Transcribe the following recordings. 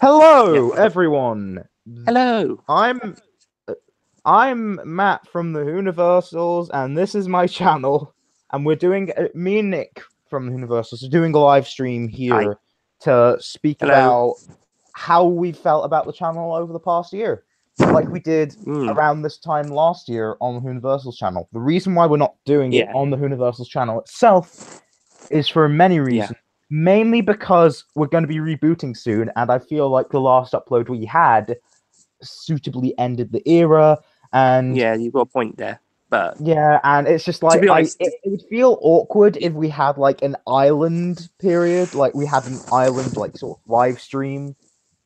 Hello, Yeah. everyone. Hello. I'm I'm Matt from the Whoniversals, and this is my channel. And we're doing me and Nick from the Whoniversals are doing a live stream Hi. here to speak Hello. about how we felt about the channel over the past year, like we did Mm. around this time last year on the Whoniversals channel. The reason why we're not doing it Yeah. on the Whoniversals channel itself is for many Yeah. reasons. Mainly because we're going to be rebooting soon, and I feel like the last upload we had suitably ended the era. And Yeah. You've got a point there, but yeah, and it's just to like be honest, it would feel awkward if we had like an island period, like we had an island like sort of live stream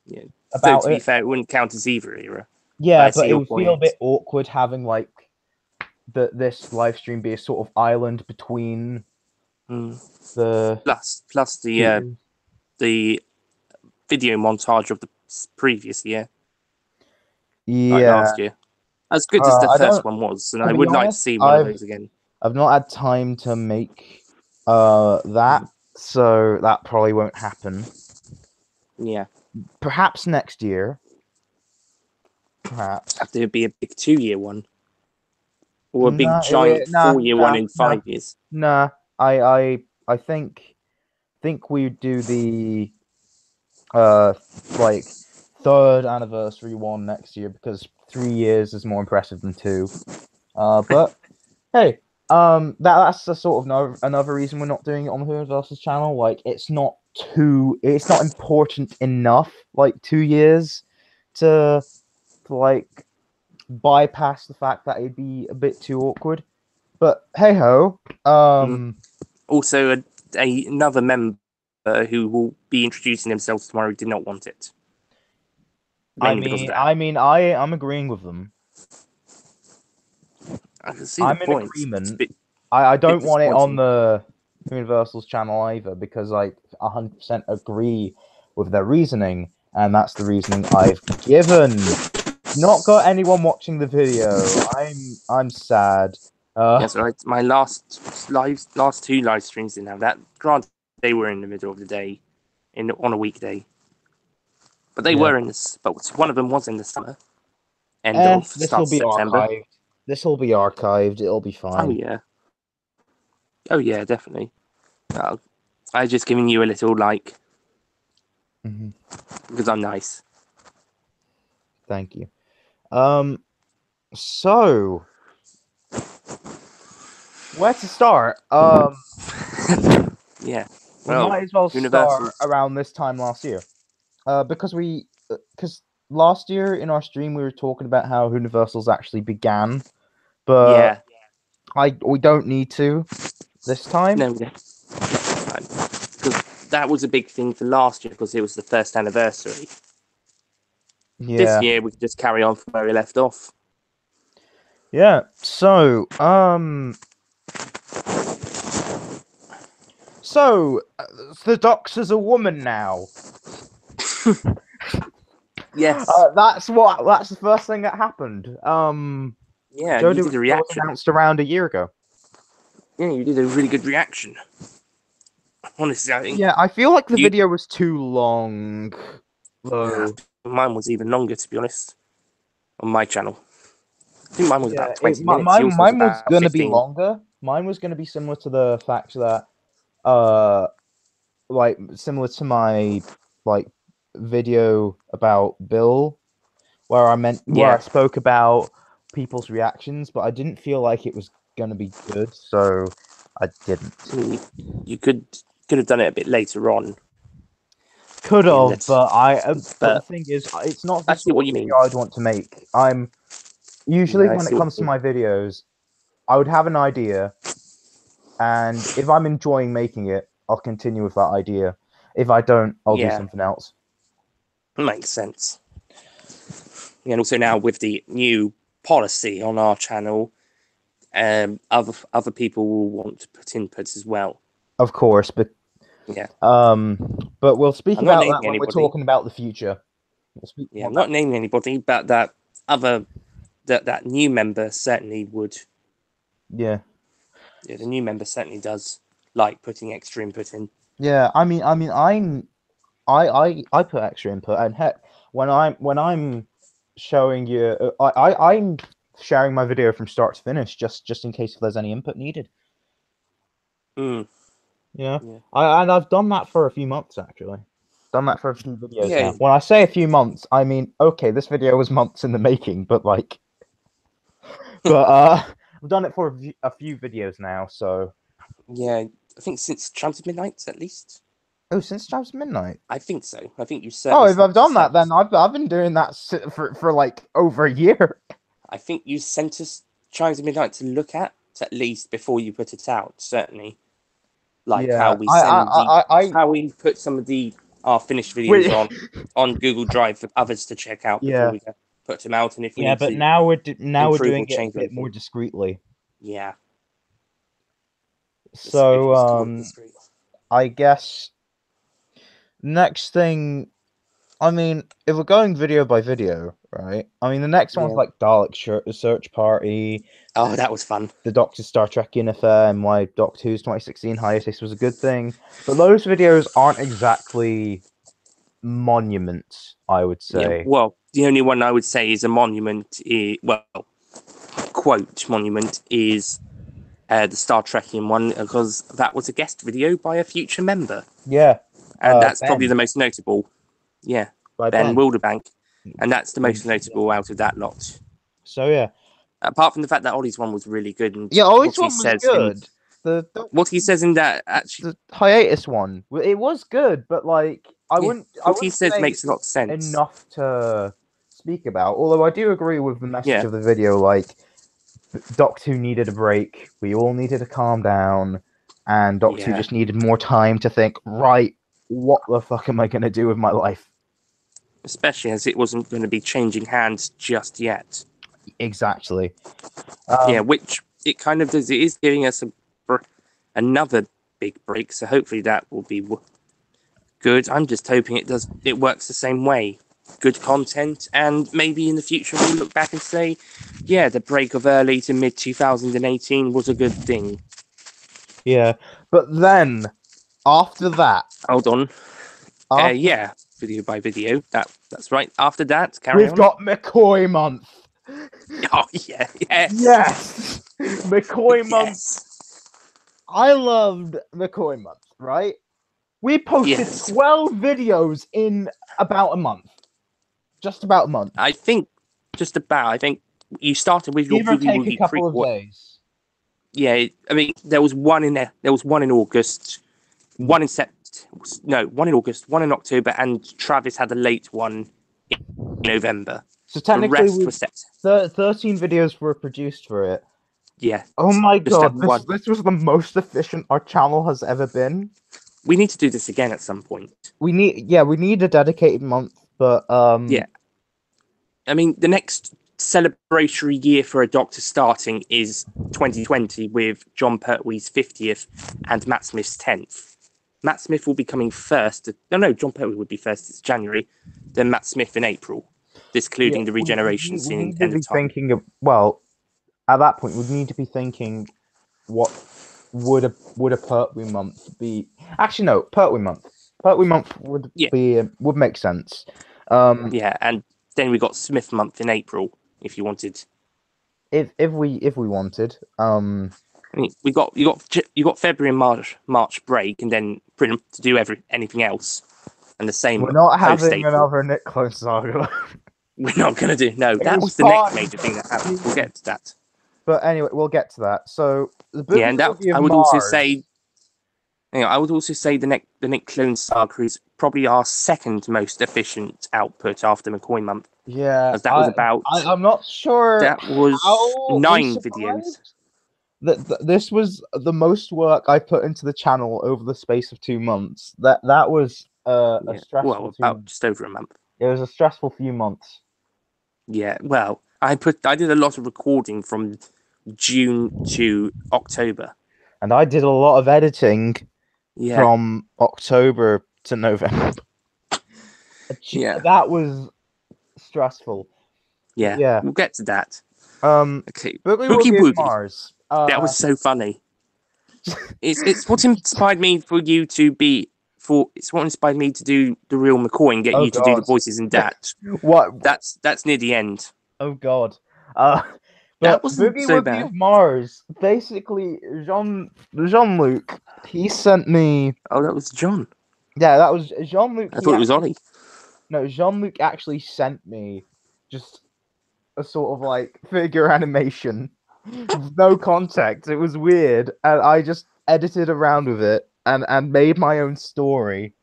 yeah. Though about to be it. fair, it wouldn't count as either era. But Yeah, I see but it your would feel a point. bit awkward having like this live stream be a sort of island between Mm. the Plus two eras. the video montage of the previous year, like Yeah, last year, as good as the I first don't. one was, and To I be would like to honest, see one of those again. I've not had time to make that, Mm. so that probably won't happen. Yeah. Perhaps next year. Perhaps. Have to be a big 2 year one or a big No, giant nah, 4 year one nah, in nah, 5 years. nah. I think we do the uh like third anniversary one next year because 3 years is more impressive than two. But hey, that's a sort of another reason we're not doing it on the Whoniversals channel. Like, it's not important enough. Like 2 years to like bypass the fact that it'd be a bit too awkward. But hey ho, Mm. Also, another member who will be introducing themselves tomorrow did not want it, mainly because of that. I'm agreeing with them. I can see the I'm in point. It's a agreement. bit, I bit don't want it on disappointing. the Universal's channel either because I 100% agree with their reasoning, and that's the reasoning I've given. Not got anyone watching the video. I'm sad. Yes, right. My last two live streams didn't have that. Granted, they were in the middle of the day, on a weekday, but they Yeah. were in this. But one of them was in the summer, end of This will start of be September. archived. This will be archived. It'll be Oh fine. yeah, oh yeah, definitely. I just giving you a little like Hmm. because I'm nice. Thank you. Um, so where to start? Yeah. We Well, might as well start Universals. around this time last year. Because last year in our stream we were talking about how Universals actually began, but Yeah. I we don't need to this time. No, because that was a big thing for last year because it was the first anniversary. This Yeah, year we could just carry on from where we left off. yeah. The Doctor's a woman now. Yes. That's the first thing that happened. Yeah, you Jodie did a was reaction. announced around a year ago. Yeah, you did a really good reaction. Honestly, I think Yeah, I feel like the you. video was too long, Uh, though. mine was even longer, to be honest, on my channel. I think mine was Yeah, about 20 minutes. Yours was mine was about gonna be 15. longer. Mine was gonna be similar to the fact that, uh, like similar to my like video about Bill, where I Yeah, spoke about people's reactions, but I didn't feel like it was gonna be good, so I didn't. you, you could have done it a bit later on Could in have, that, but the but thing is, it's not the I see sort what of you mean. video I'd want to make. I'm usually Yeah, I when it see what comes to you mean. my videos, I would have an idea, and if I'm enjoying making it, I'll continue with that idea. If I don't, I'll do Yeah, something else. makes sense. And also now with the new policy on our channel, other people will want to put inputs as well. Of course, Yeah, but we'll speak I'm not about that naming when we're anybody. talking about the future. We'll speak Yeah, more I'm not about. naming anybody, but that other that new member certainly would. Yeah, Yeah, the new member certainly does like putting extra input in. yeah. I put extra input, and heck, when I'm showing you, I'm sharing my video from start to finish, just in case if there's any input needed. Mm, Yeah, yeah. and I've done that for a few months actually. Done that for a few videos Yeah. now. When I say a few months, I mean okay, this video was months in the making, but like, but I've done it for a few videos now. So Yeah. I think since Chimes of Midnight, at least. oh, since Jabs Midnight. I think so. I think you Oh, certainly if I've sent done us that, out. then I've been doing that for like over a year. I think you sent us Chimes of Midnight to look at least before you put it out. Certainly, like how Yeah, we send the I how we put some of the our finished videos wait. on Google Drive for others to check out before Yeah, we put them out. And if we yeah, need but to now we're improve or doing it a change bit more anything, discreetly. yeah, So it's called discreet. I guess next thing, I mean, if we're going video by video, right? I mean, the next one's Yeah. like Dalek Search Party, Oh, that was fun. the Doctor Star Trek Affair, and why Doctor Who's 2016 hiatus was a good thing. But those videos aren't exactly monuments, I would Yeah. say. Well, the only one I would say is a monument. Well, quote monument is the Star Trekian one because that was a guest video by a future member, Yeah, and that's probably Ben, the most notable. Yeah, by Ben Ben. Wilderbank, and that's the most Yeah. notable out of that lot. So yeah, Apart from the fact that Ollie's one was really good, and yeah. Ollie's one was good. The, the what he says in that actually, the hiatus one, it was good, but like yeah, I what he wouldn't says say makes a lot of sense. enough to speak about. Although I do agree with the message Yeah, of the video, like Doctor Who needed a break, we all needed to calm down, and Doctor Who yeah, just needed more time to think. Right, what the fuck am I gonna do with my life? especially as it wasn't going to be changing hands just yet. Exactly. Yeah, which it kind of does. It is giving us another big break, so hopefully that will be good. I'm just hoping it does. It works the same way. Good content, and maybe in the future we'll look back and say, yeah, the break of early to mid 2018 was a good thing. Yeah, but then after that, Hold on. after Yeah, video by video. That's right. After that, carry we've on. got McCoy month. Oh yeah, yes, Yes, McCoy month. yes, I loved McCoy month. Right, we posted yes. 12 videos in about a month. Just about a month. I think just about. I think you started with your Give or Boogie take a Woogie couple of prequel. days. Yeah, I mean there was one in there. There was one in August, one in one in August, one in October, and Travis had a late one in November. So The technically, rest we was set. 13 videos were produced for it. Yeah, Oh my just had god, this one. this was the most efficient our channel has ever been. We need to do this again at some point. We need a dedicated month, but Yeah, I mean the next celebratory year for a Doctor starting is 2020 with John Pertwee's 50th and Matt Smith's 10th. Matt Smith will be coming first. No, John Pertwee would be first. It's January. Then Matt Smith in April, yeah, discluding the regeneration we scene need to end be of time. thinking of, well, at that point we'd need to be thinking what would a Pertwee month be? Actually, no, Pertwee month. Pertwee month Yeah, would make sense. Um, yeah, and then we got Smith month in April. If you wanted, if we wanted, I mean, you got February and March break, and then pretty much to do anything else, and the same we're not post having April. another Nick Clone saga. We're not gonna do no. It That was was the next fun. major thing that happened. We'll get to that. But anyway, we'll get to that. So the Yeah, Boogie and that Woogie of I would also say Mars. I would also say the Nick Clone saga is probably our second most efficient output after McCoy month, Yeah, as that was about I'm not sure that was how we 9 videos. survived. This was the most work I put into the channel over the space of 2 months. That was a Yeah, well, stressful about just over a month. It was a stressful few months. Yeah, well, I did a lot of recording from June to October. And I did a lot of editing Yeah, from October to November. yeah, That was stressful. yeah. Yeah. We'll get to that. Okay, Boogie Boogie Woogie of Woogie. Mars. That was so funny. It's what inspired me for you to be what inspired me to do the real McCoy and get Oh you to do the God. voices in that. What? That's near the end. Oh God. Uh, That but wasn't Boogie so Woogie bad. of Mars, basically, Jean-Luc, he sent me. Oh, that was John. Yeah, that was Jean-Luc. I thought it was Ollie. No, Jean-Luc actually sent me just a sort of like figure animation with no context. It was weird, and I just edited around with it and made my own story.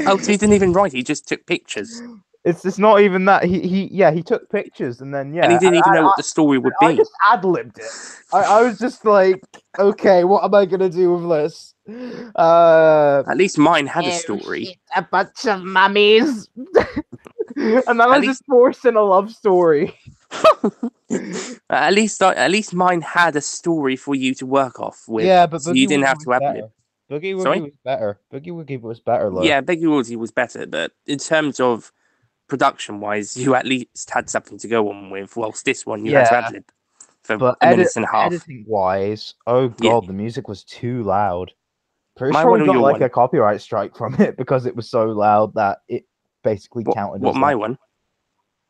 Oh, so he didn't even write. He just took pictures, It's not even that he took pictures and then and he yeah, didn't even know what the story would I be. just ad-libbed it. I was just like, okay, what am I gonna do with this? At least mine had a Oh story. shit, a bunch of mummies. And then I At was least, just forced in a love story. at least mine had a story for you to work off with, Yeah, but so you Boogie didn't Woogie have was to ad lib. better. Boogie Woogie Sorry. was better. Boogie Woogie was better, though. Yeah, Biggie Woolsey was better, but in terms of production wise, you at least had something to go on with. Whilst this one, you had to ad Yeah, lib for but a minute and a half. editing wise, oh Yeah, god, the music was too loud. Pretty my sure one we or got your like one? a copyright strike from it because it was so loud that it basically counted What as my like. one?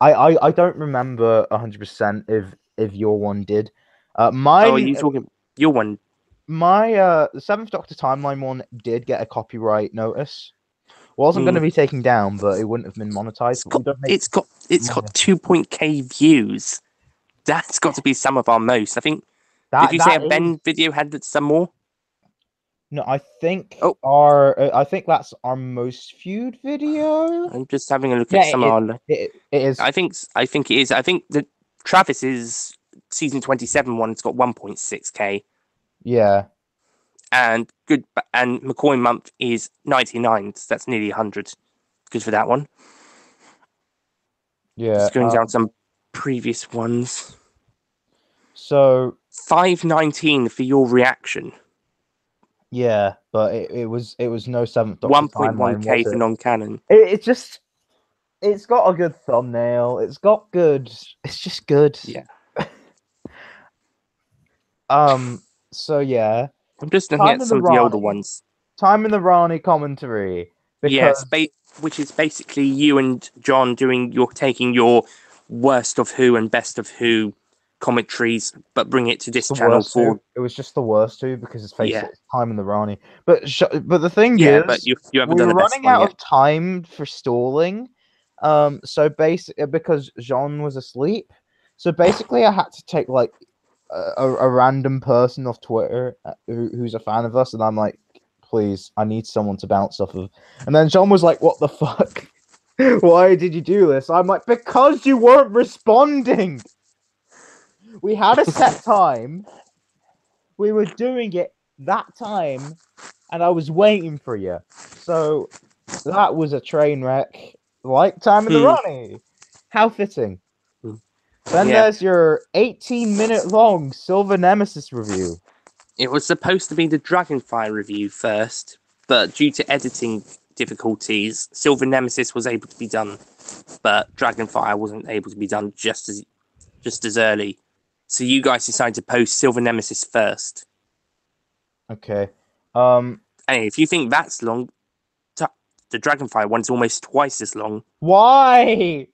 I don't remember 100% if your one did. Oh, are Mine you talking your one? my the Seventh Doctor Timeline one did get a copyright notice. Wasn't going to Mm, be taken down, but it wouldn't have been monetized. it's But we got don't make it's got it's money got off it. 2.k views. That's got to be some of our most. I think. Did That you say a that is Ben video had some more? no. I think Oh, I think that's our most viewed video. I'm just having a look at Yeah, some of our. it is. I think it is. I think that Travis's season 27 one's got 1.6k, Yeah, and McCoy month is 99. So that's nearly 100. Good for that one. yeah. Just going down some previous ones. So 519 for your reaction. yeah, but it was no Seventh Doctor Timeline, was 1.1k for it? non-canon. It just it's got a good thumbnail. It's got good. It's just good. Yeah. So yeah, I'm just looking time at in the some of the older Rani, ones. time in the Rani commentary Yes, because which is basically you and John taking your worst of Who and best of Who commentaries, but bring it to just this the channel worst two. for It was just the worst two because let's face yeah, it, it's time in the Rani. But the thing yeah. But is, you haven't we done were the best running one out yet. of time for stalling. So basically because Jean was asleep, so basically I had to take like a random person off Twitter who's a fan of us, and I'm like, please, I need someone to bounce off of. And then John was like, what the fuck? Why did you do this? I'm like, because you weren't responding. We had a set time. We were doing it that time, and I was waiting for you. So that was a train wreck. Like time in the Hmm. Ronnie. How fitting. Hmm. Then Yeah, there's your 18-minute long Silver Nemesis review. it was supposed to be the Dragonfire review first, but due to editing difficulties, Silver Nemesis was able to be done, but Dragonfire wasn't able to be done just as early. So you guys decided to post Silver Nemesis first. Okay. Anyway, if you think that's long, the Dragonfire one's almost twice as long. Why?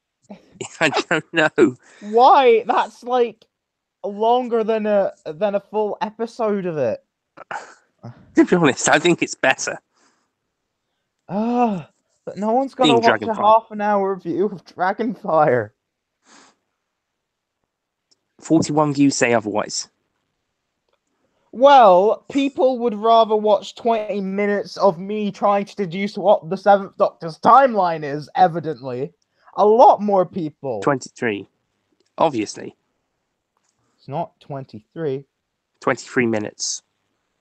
I don't know. Why? That's like longer than a full episode of it. To be honest, I think it's better Ah, but no one's gonna being watch a Dragonfire. half-an-hour review of Dragonfire. 41 views say otherwise. Well, people would rather watch 20 minutes of me trying to deduce what the Seventh Doctor's timeline is, evidently. A lot more people. 23. Obviously. It's not 23. 23 minutes.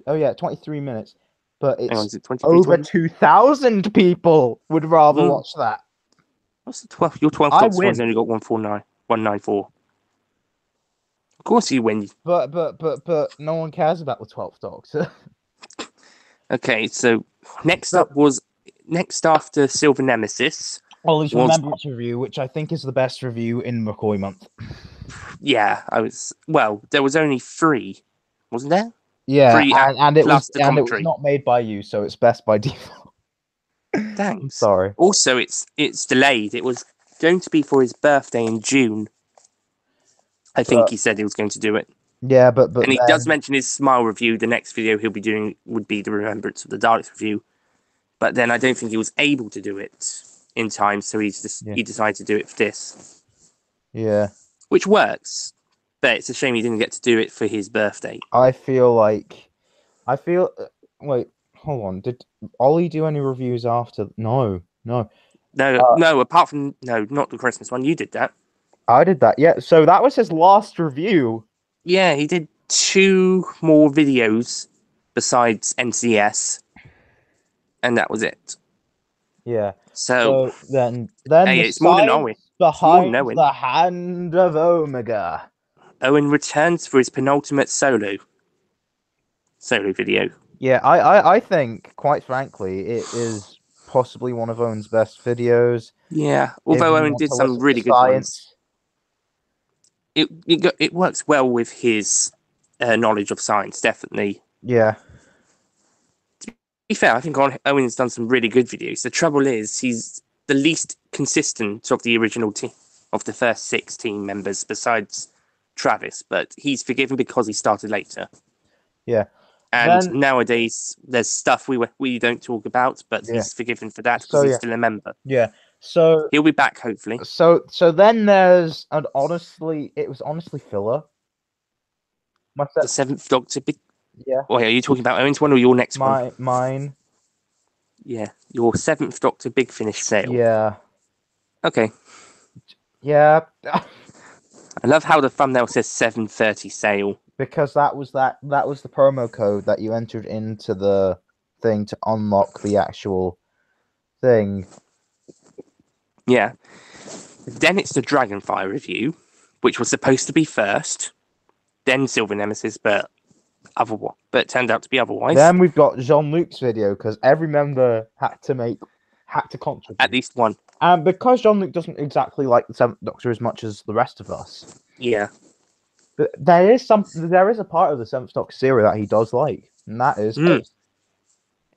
Oh, yeah, 23 minutes. But Hang on, it's is it 23, over 20? 2,000 people would rather watch that. What's the 12? Your 12 I Doctor win. one's only got 194. Of course you win. But no one cares about the 12th Doctor. Okay, so next after Silver Nemesis Ollie's was Remembrance review, which I think is the best review in McCoy month. there was only 3, wasn't there? Yeah, Free act and plus the it was commentary. not made by you, so it's best by default. I'm Thanks. sorry. Also, it's delayed. It was going to be for his birthday in June. I think But he said he was going to do it. yeah, And but he does then mention his Smile review. The next video he'll be doing would be the Remembrance of the Daleks review. But then I don't think he was able to do it in time, so yeah, he decided to do it for this, yeah. which works. But it's a shame he didn't get to do it for his birthday. I feel like I feel. Wait, hold on. Did Ollie do any reviews after? No, no. No, Uh, no. Apart from no, not the Christmas one. You did that. I did that. Yeah. So that was his last review. Yeah, he did 2 more videos besides NCS, and that was it. Yeah. So, So then hey, the it's more than Owen. science It's more than behind Owen. the hand of Omega. Owen returns for his penultimate solo video. Yeah, I think, quite frankly, it is possibly one of Owen's best videos. Yeah, If although you Owen want did to some listen to really good ones, science, it works well with his knowledge of science. Definitely. yeah, To be fair, I think Owen's done some really good videos. The trouble is, he's the least consistent of the original team, of the first 6 team members, besides Travis. But he's forgiven because he started later. yeah. And Then nowadays, there's stuff we don't talk about, but yeah, he's forgiven for that because so he's yeah, still a member. yeah. So He'll be back, hopefully. so then there's and honestly, it was honestly filler. My The set, Seventh Doctor. yeah, Wait, are you talking about Owen's one or your next one? mine, Yeah, your Seventh Doctor Big Finish sale. yeah, Okay. yeah. I love how the thumbnail says 7:30 sale. Because that was the promo code that you entered into the thing to unlock the actual thing. Yeah. Then it's the Dragonfire review, which was supposed to be first, then Silver Nemesis, but it turned out to be otherwise. Then we've got Jean-Luc's video because every member had to contribute. At least one. And because Jean-Luc doesn't exactly like the Seventh Doctor as much as the rest of us, Yeah. but there is a part of the Seventh Doctor series that he does like, and that is Mm. Ace.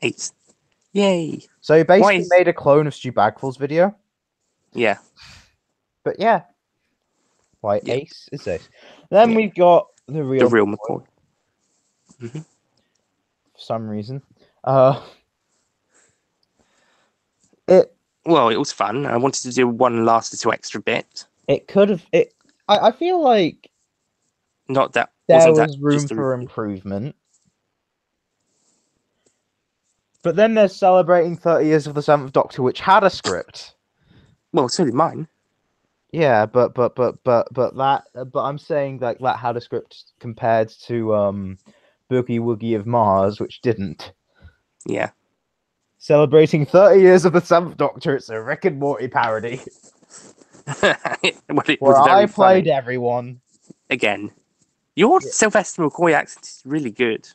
Ace. Yay. So he Why basically is... made a clone of Stu Bagful's video. Yeah. But yeah, why Yep. Ace is Ace. Then Yeah. we've got the The real real McCoy, McCoy. Mm-hmm. for some reason. It Well, it was fun. I wanted to do one last little extra bit. it could have it. I feel like Not that there wasn't that was room just a for review. improvement. But then there's celebrating 30 years of the Seventh Doctor, which had a script. Well, so did mine. Yeah, but I'm saying like that had a script compared to Boogie Woogie of Mars, which didn't. Yeah. Celebrating 30 years of the Seventh Doctor, it's a Rick and Morty parody. Well, it Where was I very played funny. everyone. Again. Your Yeah. Sylvester McCoy accent is really good.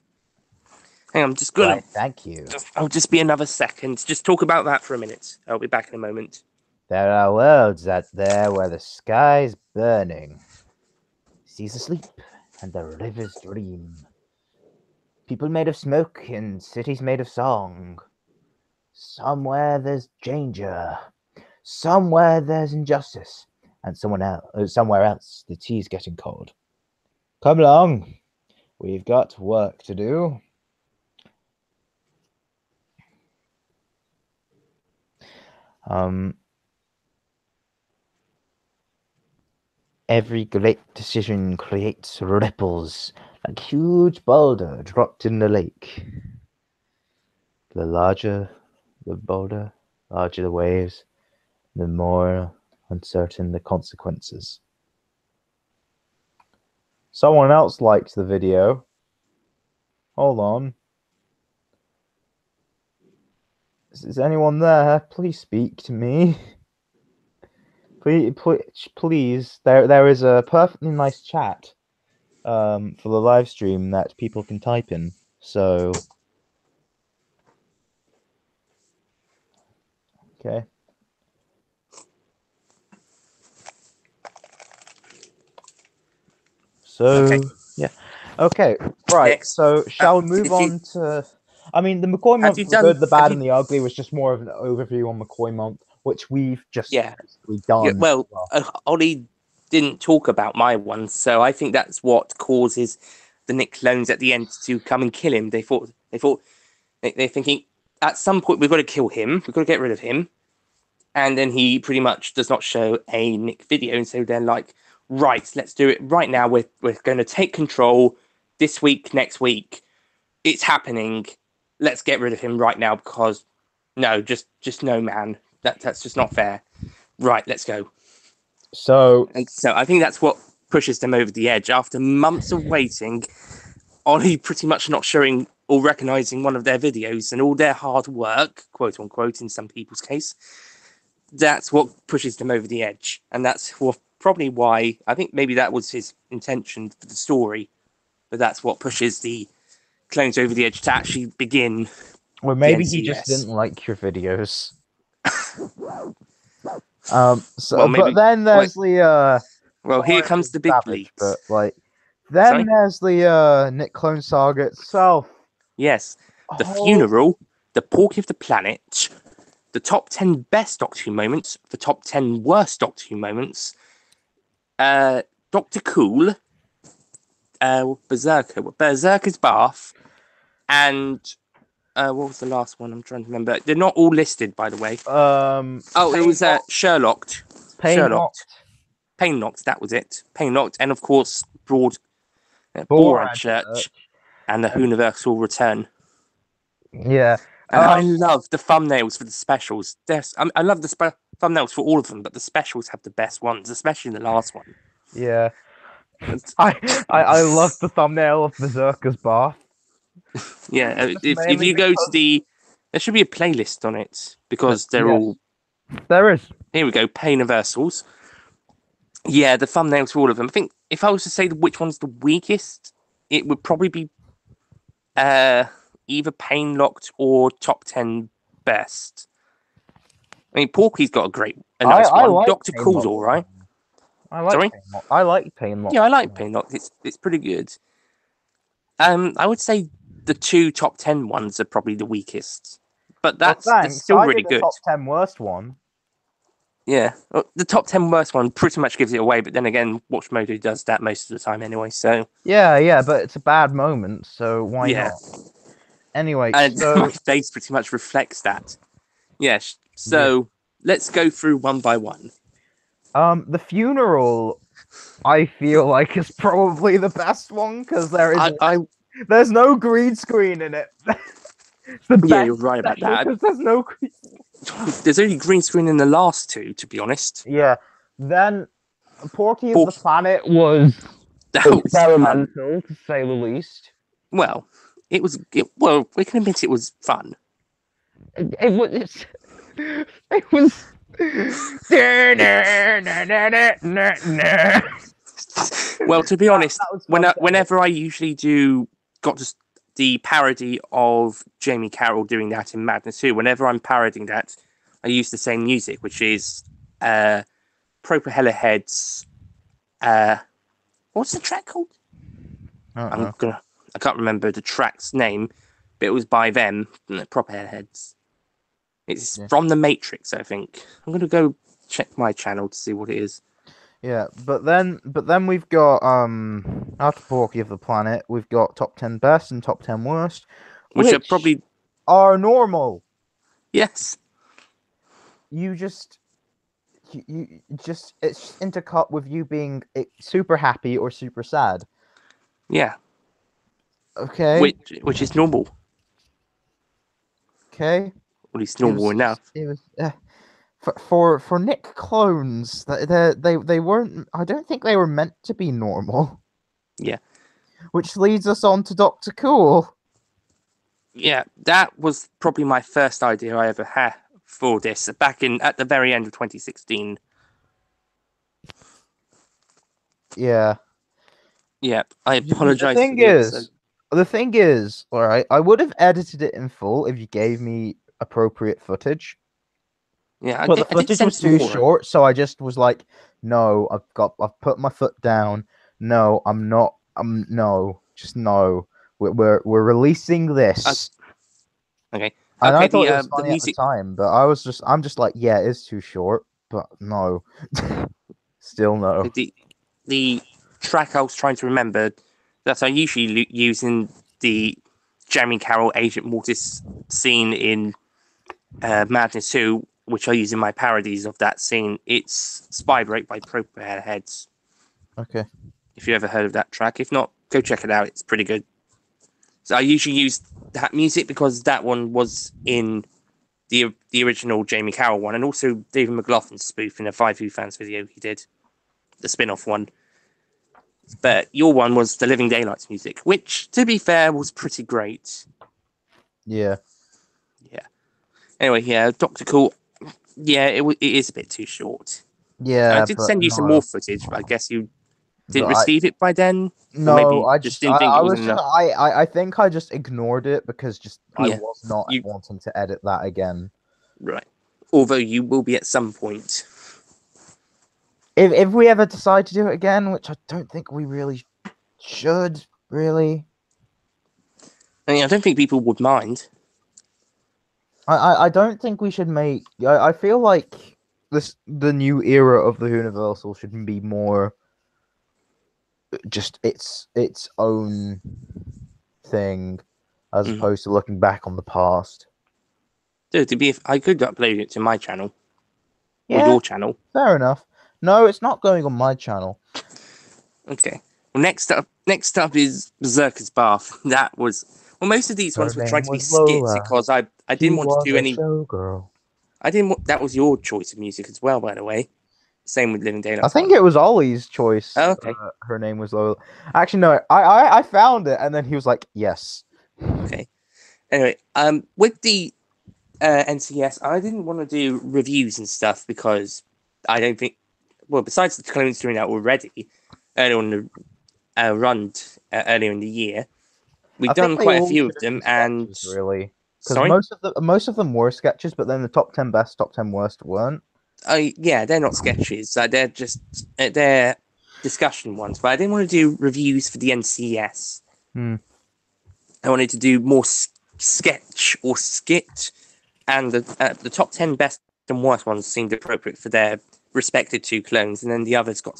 Hang on, I'm just gonna. Why, thank you. I'll just be another second. Just talk about that for a minute. I'll be back in a moment. There are worlds out there where the sky's burning, seas asleep, and the rivers dream. People made of smoke and cities made of song. Somewhere there's danger. Somewhere there's injustice. And somewhere else, the tea's getting cold. Come along. We've got work to do. Every great decision creates ripples, like huge boulder dropped in the lake. The larger the boulder, larger the waves, the more uncertain the consequences. Someone else liked the video. Hold on. Is anyone there? Please speak to me. Please. There is a perfectly nice chat for the live stream that people can type in. So okay. So Okay. yeah. Okay, right. Next, So shall we move did you on to? I mean, the McCoy have month, you the done? good, the Have bad, you? and the ugly, was just more of an overview on McCoy month, which we've just Yeah, basically yeah. done. Well, Well, Ollie didn't talk about my one, so I think that's what causes the Nick clones at the end to come and kill him. They're thinking at some point we've got to kill him. We've got to get rid of him. And then he pretty much does not show a Nick video, and so they're like, right, let's do it right now. We're going to take control this week, next week. It's happening. Let's get rid of him right now because no, just no, man. That's just not fair. Right, let's go. so And so I think that's what pushes them over the edge. After months of waiting, Ollie pretty much not showing or recognizing one of their videos and all their hard work, quote unquote, in some people's case, that's what pushes them over the edge. And that's probably why I think maybe that was his intention for the story, but that's what pushes the clones over the edge to actually begin or the maybe he just NCS. didn't like your videos. Well, But maybe. then there's the Well, here sorry comes to the big savage, but leaks. like, then Sorry. there's the Nick Clone Saga itself. Yes, the Oh, funeral, the Porky of the Planet, the top 10 best Doctor Who moments, the top 10 worst Doctor Who moments, Doctor Cool, Berserker's Bath, and what was the last one? I'm trying to remember. They're not all listed, by the way. Oh, it Pain was Sherlocked. Pain Pain Knocked, that was it. Pain Knocked, and of course, Boran Borat. Church and the Whoniversal Return. Yeah. And I love the thumbnails for the specials. I love the thumbnails for all of them, but the specials have the best ones, especially the last one. Yeah. I love the thumbnail of Berserker's Bath. Yeah, Just if mainly you go to because the, there should be a playlist on it because they're yes, all. there is. Here we go, Painiversals. Yeah, the thumbnails for all of them. I think if I was to say which one's the weakest, it would probably be either Pain Locked or top 10 best. I mean, Porky's got a nice I one. like Doctor Pain Cool's Lock. all right. I like Sorry. Pain Lock. I like Pain Lock. Yeah, I like Pain Locked. It's pretty good. I would say the two top 10 ones are probably the weakest, but Well, that's thanks. still I really did the good. top 10 worst one. Yeah, well, the top 10 worst one pretty much gives it away, but then again, Watchmodo does that most of the time anyway, so Yeah, but it's a bad moment, so why yeah. not? Anyway, And my so face pretty much reflects that. Yes, yeah. so let's go through one by one. The funeral, I feel like is probably the best one because there's no green screen in it. It's the Yeah, best you're right about special that. because there's no green. There's only green screen in the last two, to be honest. Yeah. Then Porky of the Porky, Planet was that was fun. experimental, to say the least. Well, well, we can admit it was fun. It was. It was. Well, to be honest, That was fun. whenever I usually got to the parody of Jamie Carroll doing that in Madness 2, whenever I'm parodying that, I use the same music, which is Propeller Heads. What's the track called? I can't remember the track's name, but it was by them, Propeller Heads. It's from The Matrix, I think. I'm gonna go check my channel to see what it is. Yeah, but then we've got after Porky of the Planet, we've got top 10 best and top 10 worst, Which are which probably are normal. yes. You just it's intercut with you being super happy or super sad. Yeah. Okay. Which is normal. Okay. At least normal enough. It was for Nick clones. They weren't. I don't think they were meant to be normal. Yeah. Which leads us on to Doctor Cool. Yeah, that was probably my first idea I ever had for this back at the very end of 2016. Yeah. Yeah, I apologize. The thing is, all right, I would have edited it in full if you gave me appropriate footage. Yeah, but the footage was too short, so I just was like, no, I've put my foot down. No, I'm not. No. just no. We're releasing Uh, this. okay, And I okay. thought it was The funny at the music, time, but I'm just like, yeah, it's too short, but no. Still no. the track I was trying to remember that I usually use in the Jamie Carroll Agent Mortis scene in Madness 2, which I use in my parodies of that scene. It's Spy Break by Propel Heads. Okay. If you ever heard of that track, if not, go check it out. It's pretty good. So I usually use that music because that one was in the original Jamie Carroll one, and also David McLaughlin's spoof in a Five Who Fans video he did, the spin-off one. But your one was the Living Daylights music, which, to be fair, was pretty great. Yeah. Yeah. Anyway, yeah, Doctor Cool. Yeah, it is a bit too short. I Yeah, did but send you some more no. footage, but I guess you But didn't receive it by then, or no, maybe I just just didn't think it I was was just enough. I think I just ignored it because just I Yeah, was not you wanting to edit that again. right. Although you will be at some point. If we ever decide to do it again, which I don't think we really should, really. I mean, I don't think people would mind. I don't think we should make. I feel like the new era of the Universal should be more just its own thing, as Mm. opposed to looking back on the past. Dude, I could upload it to my channel or Yeah, your channel. fair enough. No, it's not going on my channel. Okay. Well, next up is Berserker's Bath. That was most of these Her ones were trying name to be was skits Lola. because I She didn't want to was do a any. showgirl. I didn't want that was your choice of music as well, by the way. Same with Living I Daylights think one. it was Ollie's choice. Oh, okay. Her name was Lola. Actually, no, I found it, and then he was like, "Yes." Okay. Anyway, with the NCS, I didn't want to do reviews and stuff because I don't think. Well, besides the clones doing that already earlier on the run earlier in the year, I we've think done they quite a all few should of have been them. And sketches, really, because sorry, most of them were sketches, but then the top 10 best, top 10 worst weren't. yeah, they're not sketches. They're just they're discussion ones. But I didn't want to do reviews for the NCS. Hmm. I wanted to do more sketch or skit, and the top 10 best and worst ones seemed appropriate for their respective two clones, and then the others got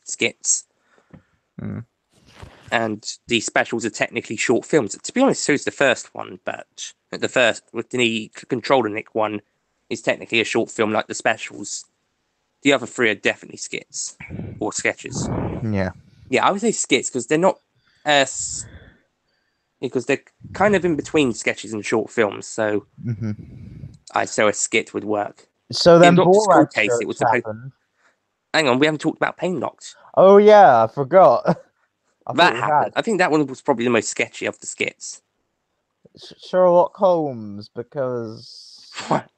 skits. Hmm. And the specials are technically short films. To be honest, so is the first one, but the first with the Controller Nick one is technically a short film like the specials. The other three are definitely skits or sketches. Yeah. Yeah, I would say skits because they're not because they're kind of in between sketches and short films. So so a skit would work. So In then Doctor School Borat case, it Church was supposed. happened. Hang on, we haven't talked about Pain Locked. Oh yeah, I forgot. I thought That we had happened. I think that one was probably the most sketchy of the skits. Sherlock Holmes because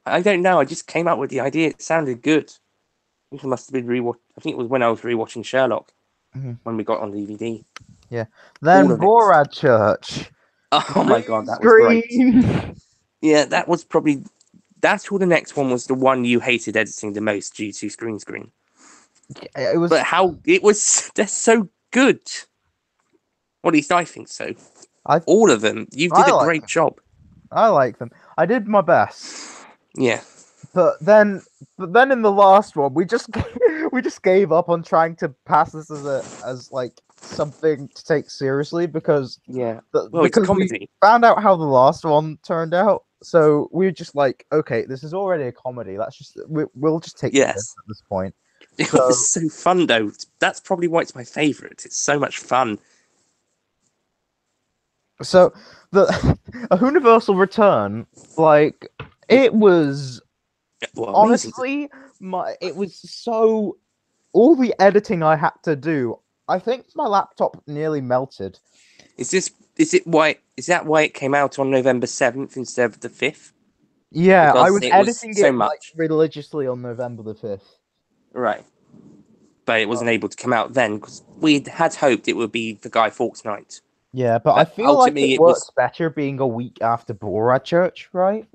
I don't know. I just came up with the idea. It sounded good. I think it must have been rewatch. I think it was when I was rewatching Sherlock when we got on DVD. yeah. All Then of it. Borat Church. Oh my god, Green that was great. screen. Yeah, that was probably. That's who the next one was the one you hated editing the most due to screen. It was. But how it was. They're so good. Or at least I think so. I All of them. You did I a like great them. job. I like them. I did my best. Yeah. But then in the last one, we just gave up on trying to pass this as like something to take seriously because Yeah. Well, it's a because we comedy. found out how the last one turned out. So we were just like, okay, this is already a comedy. We'll just take the piss Yes. at this point. It So was so fun though. That's probably why it's my favourite. It's so much fun. so the a Universal Return, like it was Well, amazing. honestly it was so all the editing I had to do. I think my laptop nearly melted. Is that why it came out on November 7th instead of the 5th? Yeah, I Because was it was editing so it like much. religiously on November the 5th. Right. But it wasn't able to come out then because we had hoped it would be the Guy Fawkes night. Yeah, but I But feel like ultimately it it was works better being a week after Borat Church, right?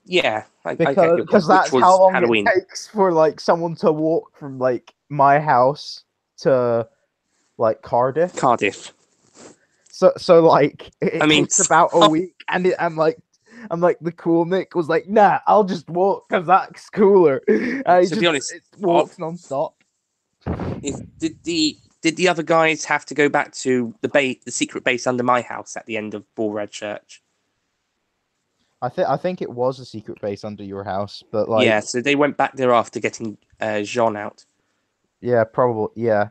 yeah, I get your Because point, which that's how was long it Halloween. takes for like someone to walk from like my house to like Cardiff. Cardiff. So like I it mean, takes about a week, and I'm like the cool Nick was like, nah, I'll just walk because that's cooler. And he to be just honest, it walks non-stop. if did the other guys have to go back to the secret base under my house at the end of Bull Red Church? I think it was a secret base under your house, but Yeah, like so they went back there after getting Jean out. yeah, probably yeah.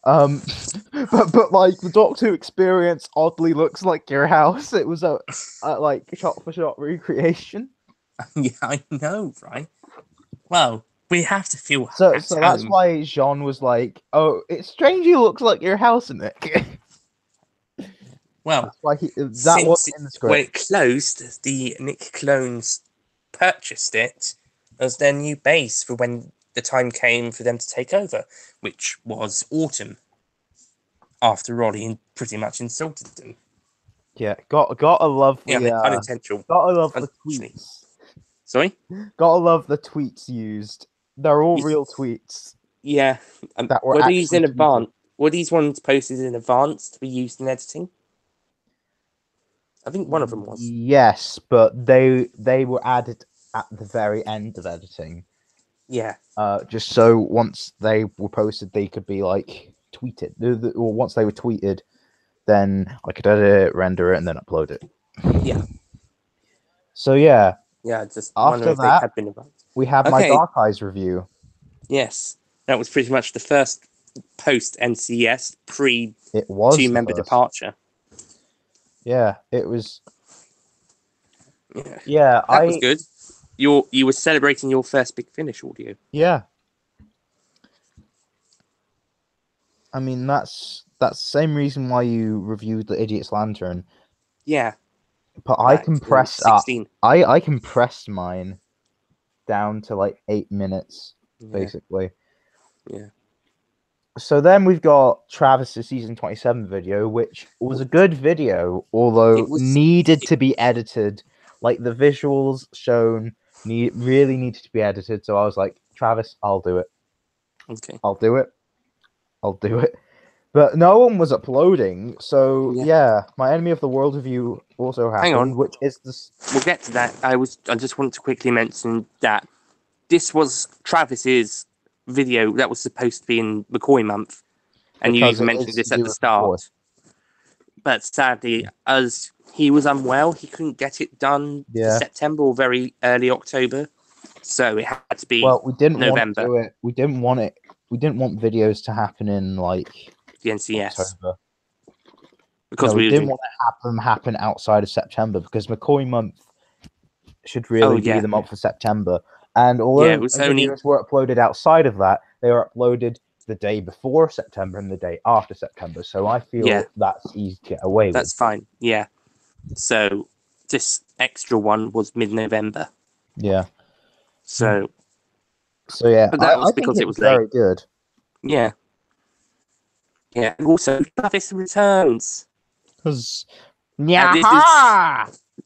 Um, but like the Doctor Who experience oddly looks like your house. It was a like shot for shot recreation. Yeah, I know, right? Well, we have to feel So at so that's home. why Jean was like, "Oh, it strangely looks like your house, Nick." Well, That's why that since wasn't in the when script. it closed, the Nick clones purchased it as their new base for when the time came for them to take over, which was autumn after Roddy pretty much insulted them. Yeah, gotta love Yeah, the unintentional. gotta love the Unfortunately. tweets. Sorry? Gotta love the tweets used. They're all Y- real tweets Yeah. that were Were these actually in tweeted. advance? Were these ones posted in advance to be used in editing? I think one of them was. Yes, but they were added at the very end of editing. Yeah. Just so once they were posted, they could be like tweeted. Or once they were tweeted, then I could edit it, render it, and then upload it. Yeah. So yeah, Yeah, just wondering after if they that, had been advanced. we had my Okay, Dark Eyes review. yes. That was pretty much the first post NCS pre It was two the member first. departure. Yeah, it was. Yeah. Yeah, That was good. You were celebrating your first Big Finish audio. yeah. I mean, that's the same reason why you reviewed the Idiot's Lantern. Yeah. But I Back in compressed 16. I compressed mine down to like 8 minutes, Yeah. basically. Yeah. So then we've got Travis's season 27 video, which was a good video, although needed to be edited. Like the visuals shown really needed to be edited. So I was like, Travis, I'll do it. Okay. I'll do it. I'll do it. But no one was uploading, so yeah, my Enemy of the World review also happened, Hang on. which is this. We'll get to that. I just want to quickly mention that this was Travis's video that was supposed to be in McCoy month, and you Because even it mentioned is this to at do the with McCoy. start. But sadly, as he was unwell, he couldn't get it done for September or very early October, so it had to be Well, we didn't want to November. do it. We didn't want it. We didn't want videos to happen in like The NCS. October. Because we we didn't want to have them happen outside of September because McCoy month should really be the month of September. And although it was videos were uploaded outside of that, they were uploaded the day before September and the day after September. So I feel that's easy to get away with. That's fine. Yeah. So this extra one was mid-November. Yeah. So yeah, but that was I because think it was very late. good. Yeah. Yeah. And also, Travis returns. Because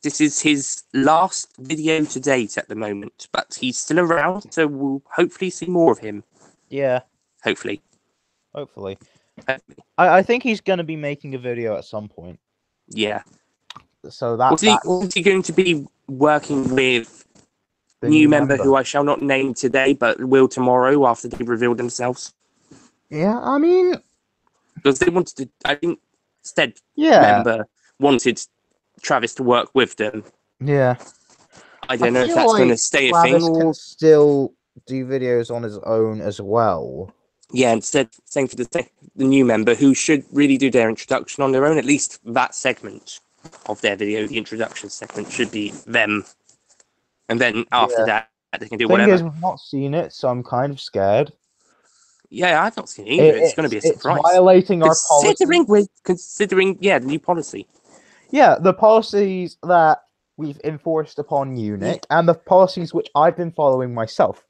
this is his last video to date at the moment, but he's still around, so we'll hopefully see more of him. Yeah. Hopefully. I think he's going to be making a video at some point. Yeah. So was he going to be working with the new member who I shall not name today, but will tomorrow after they reveal themselves? Yeah, I mean, because they wanted to. I think said member wanted Travis to work with them. Yeah. I don't know if that's going to stay a thing or can still do videos on his own as well. Yeah, instead, same for the new member who should really do their introduction on their own. At least that segment of their video, the introduction segment, should be them. And then after that, they can do whatever. Thing is, we've not seen it, so I'm kind of scared. Yeah, I've not seen it either. It's going to be a surprise. It's violating our policy. Considering, the new policy. Yeah, the policies that we've enforced upon Unic and the policies which I've been following myself.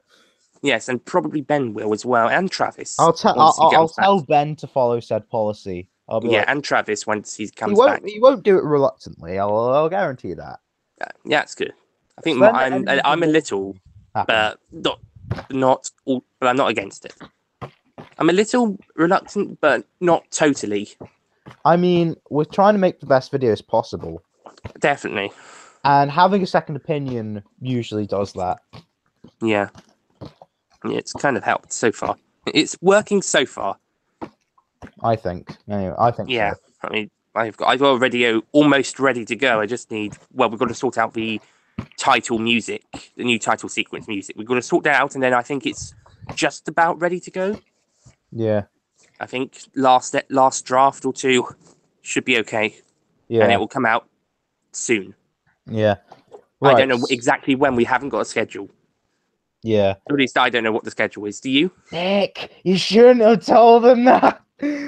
Yes, and probably Ben will as well, and Travis. I'll tell Ben to follow said policy. I'll be and Travis once he comes back. He won't do it reluctantly. I'll guarantee that. Yeah, it's good. I think I'm a little, but not all. But I'm not against it. I'm a little reluctant, but not totally. I mean, we're trying to make the best videos possible, Definitely. and having a second opinion usually does that. Yeah. Yeah, it's kind of helped so far. It's working so far. I think. Anyway, I think Yeah. so. I mean, I've got a video almost ready to go. I just need, well, we've got to sort out the title music, the new title sequence music. We've got to sort that out, and then I think it's just about ready to go. Yeah. I think last draft or two should be okay, and it Yeah. will come out soon. Yeah. I don't Right. know exactly when. We haven't got a schedule. Yeah. At least I don't know what the schedule is. Do you? Nick, you shouldn't have told them that.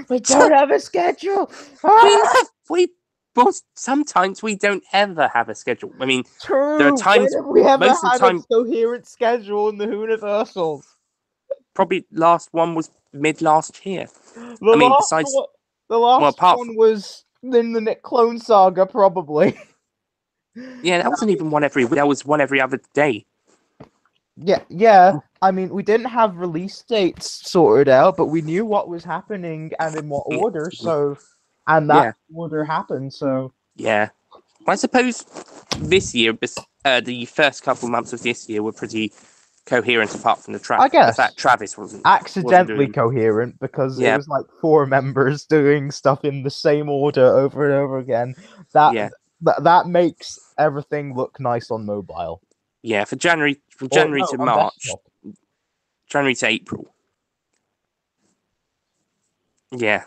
We don't have a schedule. Ah! we well, sometimes we don't ever have a schedule. I mean, there are True. When times, have we ever most of the had a time, coherent schedule in the Whoniversals? probably last one was mid last year. The I mean, last besides, one, the well, last apart from, one was in the Nick Clone Saga, probably. yeah, that wasn't even one every. That was one every other day. Yeah, yeah. I mean, we didn't have release dates sorted out, but we knew what was happening and in what Yeah, order. So, and that yeah, order happened. So, yeah. I suppose this year, the first couple months of this year were pretty coherent, apart from I the fact guess Travis wasn't doing accidentally them. coherent because it Yeah, was like four members doing stuff in the same order over and over again. That yeah, that makes everything look nice on mobile. yeah. For January, from Or January no, to on March, desktop. January to April. Yeah.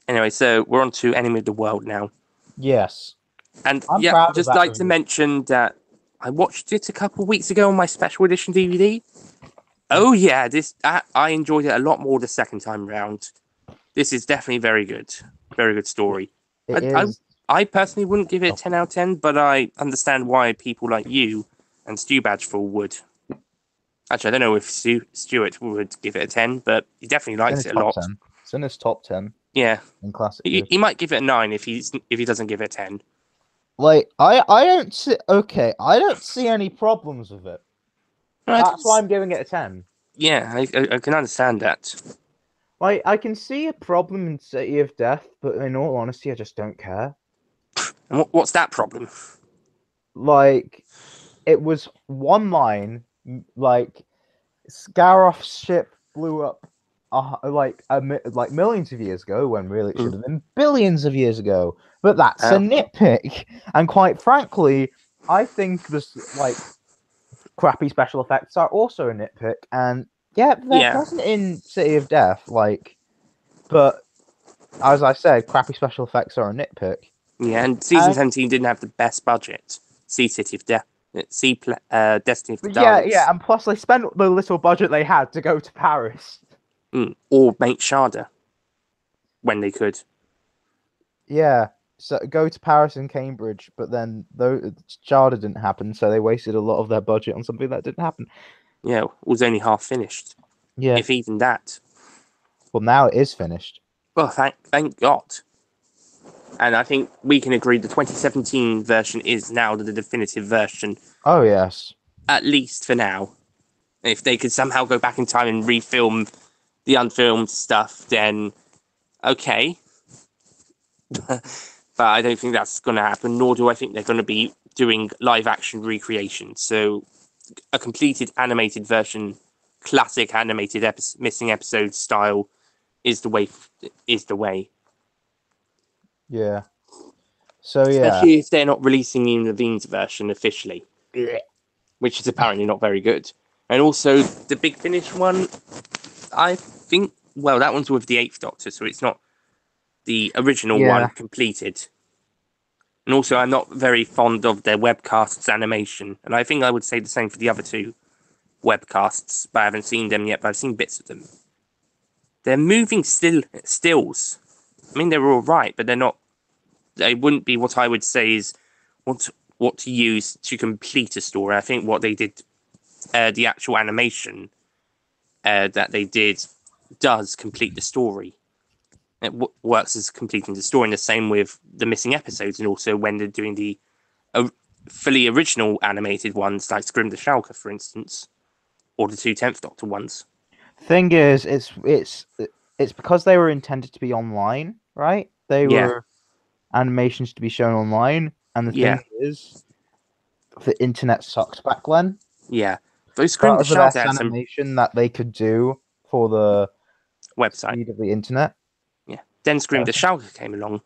Anyway, so we're on to Enemy of the World now. Yes, And I'm yeah, proud of just that like to review. mention that I watched it a couple of weeks ago on my special edition DVD. Oh yeah, I enjoyed it a lot more the second time round. This is definitely very good story. It I I, is. I personally wouldn't give it a Oh, 10 out of 10, but I understand why people like you and Stu Badgeful would. Actually, I don't know if Stuart would give it a 10, but he definitely it's in likes his it a top lot. 10. It's in his top 10 Yeah, in classic he games. might give it a 9 if he doesn't give it a 10. Like I don't see. Okay, I don't see any problems with it. I That's why I'm giving it a 10. Yeah, I can understand that. Like, I can see a problem in City of Death, but in all honesty, I just don't care. And what's that problem? Like, it was one line, like, Scaroth's ship blew up, like millions of years ago, when really it should Mm. have been billions of years ago. But that's a Oh, nitpick, and quite frankly, I think this like crappy special effects are also a nitpick, and yeah, they're yeah, present in City of Death, like, but as I said, crappy special effects are a nitpick. yeah. And season And 17 didn't have the best budget. See City of Death, Destiny of the yeah, yeah, Daleks, and plus they spent the little budget they had to go to Paris. or make Sharda when they could. Yeah, so go to Paris and Cambridge, but then though Charter didn't happen, so they wasted a lot of their budget on something that didn't happen. Yeah, it was only half finished, Yeah, if even that. well now it is finished. Well, thank God. And I think we can agree the 2017 version is now the definitive version, Oh yes, at least for now. If they could somehow go back in time and refilm the unfilmed stuff, then okay. But I don't think that's going to happen, nor do I think they're going to be doing live action recreation. So a completed animated version, classic animated missing episode style is the way. Is the way. yeah. So yeah, Especially if they're not releasing Ian Levine's version officially, which is apparently not very good. And also the Big Finish one, I think. Well, that one's with the Eighth Doctor, so it's not the original one yeah, completed. And also, I'm not very fond of their webcasts animation, and I think I would say the same for the other two webcasts, but I haven't seen them yet. But I've seen bits of them. They're moving stills. I mean, they're all right, but they're not. They wouldn't be what I would say is what to use to complete a story. I think what they did, the actual animation that they did, does complete the story. It works as completing the story. And the same with the missing episodes, and also when they're doing the fully original animated ones, like Scrim the Schalke, for instance, or the two Tenth Doctor ones. thing is, it's because they were intended to be online, right? They Yeah, were animations to be shown online, and the yeah, thing is, the internet sucked back then. yeah. Though That Scream the was the Shark best had some animation that they could do for the website. speed of the internet. Yeah. Then Scream the Shark came along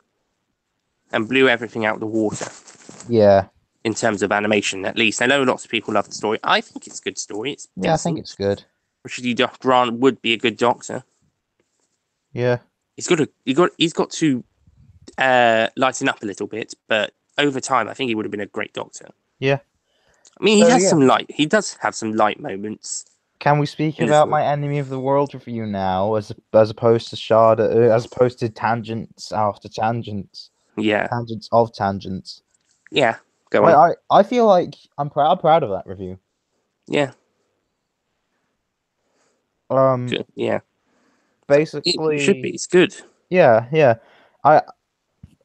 and blew everything out of the water Yeah, in terms of animation, at least. I know lots of people love the story. I think it's a good story. It's yeah, I think it's decent. good. Richard E. Grant would be a good Doctor. Yeah, He's got to lighten up a little bit, but over time, I think he would have been a great Doctor. yeah. I mean, he So has yeah, some light. He does have some light moments can we speak in the about story. my enemy of the world review now, as opposed to as opposed to tangents after tangents, Yeah, tangents of tangents? yeah. Go on. I feel like I'm proud of that review. Yeah, Um, good. Yeah. It should be. basically, It's good. yeah, yeah. I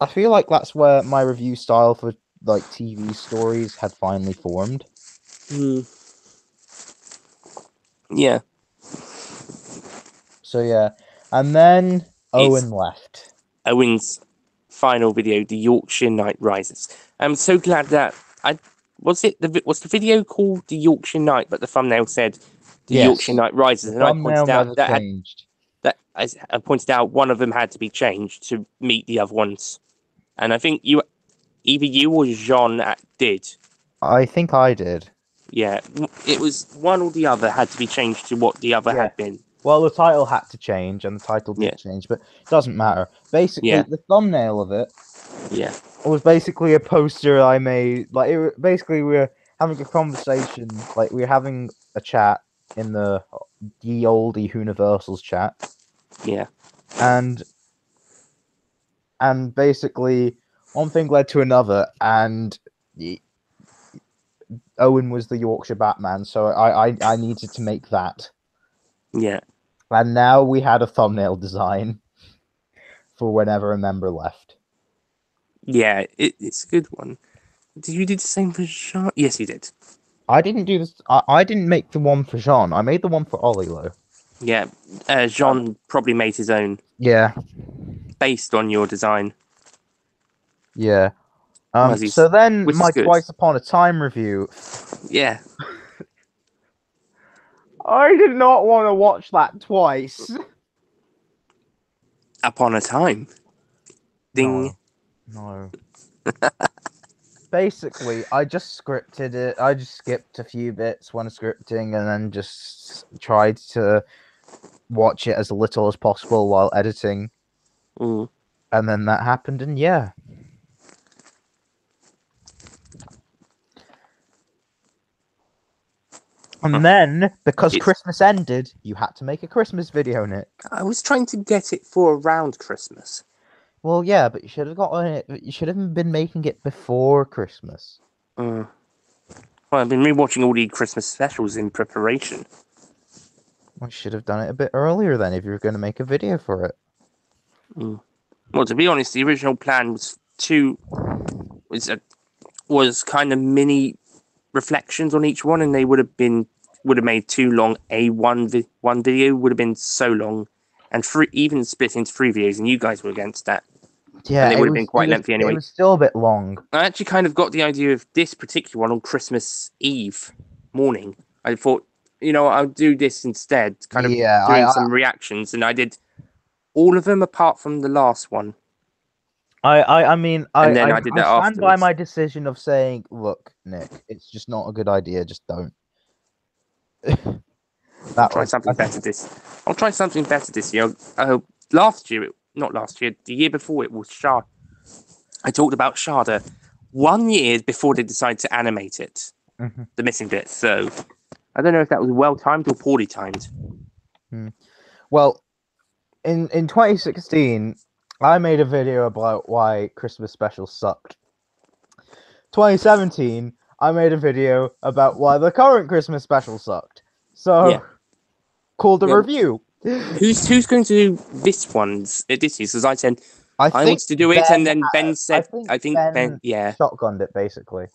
I feel like that's where my review style for like TV stories had finally formed. Mm, yeah, So yeah, and then it's Owen left. Owen's final video, "The Yorkshire Night Rises." I'm so glad that I was the video called "The Yorkshire Night," but the thumbnail said "The Yorkshire Yes, Night Rises," the and I thumbnail pointed out never changed. I pointed out one of them had to be changed to meet the other ones, and I think either you or Jean did. I think I did. Yeah, it was one or the other had to be changed to what the other Yeah. had been. Well, the title had to change, and the title Yeah, did change, but it doesn't matter. Basically, yeah, the thumbnail of it yeah, was basically a poster I made. Like, basically we were having a conversation, like we were having a chat in the old Whoniversals chat, yeah, and basically one thing led to another, and Owen was the Yorkshire Batman, so I needed to make that, yeah. and now we had a thumbnail design for whenever a member left. Yeah, it's a good one. Did you do the same for Jean? Yes, you did. I didn't do this. I didn't make the one for Jean. I made the one for Ollie though. Yeah, Jean probably made his own Yeah, based on your design. yeah. Was So then which is my good. Twice Upon a Time review. Yeah, I did not want to watch that twice. upon a time. Ding. No. Basically, I just scripted it. I just skipped a few bits when scripting, and then just tried to watch it as little as possible while editing. Mm. And then that happened, and yeah. And then, because Christmas ended, you had to make a Christmas video, Nick. I was trying to get it for around Christmas. Well, yeah, but you should have gotten it. You should have been making it before Christmas. Well, I've been rewatching all the Christmas specials in preparation. We should have done it a bit earlier then if you were going to make a video for it. Well, to be honest, the original plan was kind of mini reflections on each one, and they would have made too long. One video would have been so long, and even split into 3 videos, and you guys were against that. Yeah, and they would have been quite lengthy anyway. It was still a bit long. I actually kind of got the idea of this particular one on Christmas Eve morning. I thought, I'll do this instead, kind of doing some reactions, and I did all of them apart from the last one. I mean, I did that stand afterwards. by my decision of saying, look, Nick, it's just not a good idea. Just don't. I'll try something better this year. Last year, not last year, the year before it was Shard. I talked about Sharda 1 year before they decided to animate it, the missing bit. So I don't know if that was well timed or poorly timed. Well, in 2016, I made a video about why Christmas specials sucked. 2017, I made a video about why the current Christmas special sucked. So, called a review. Who's going to do this one's this year? Because I said I wanted to do it, and then Ben said, I think Ben shotgunned it basically.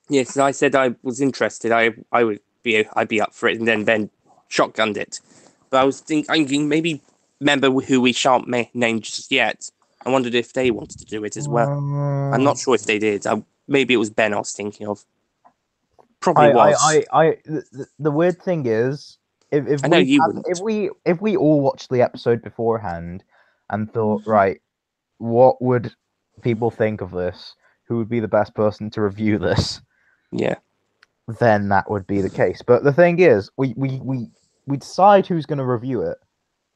Yes, I said I was interested. I'd be up for it, and then Ben shotgunned it. But I was thinking maybe member who we shan't name just yet I wondered if they wanted to do it as well. I'm not sure if they did. Maybe it was Ben I was thinking of. Probably was. The weird thing is, if I know we you had, wouldn't. if we all watched the episode beforehand and thought, right, what would people think of this? Who would be the best person to review this? Yeah. Then that would be the case. But the thing is, we decide who's going to review it,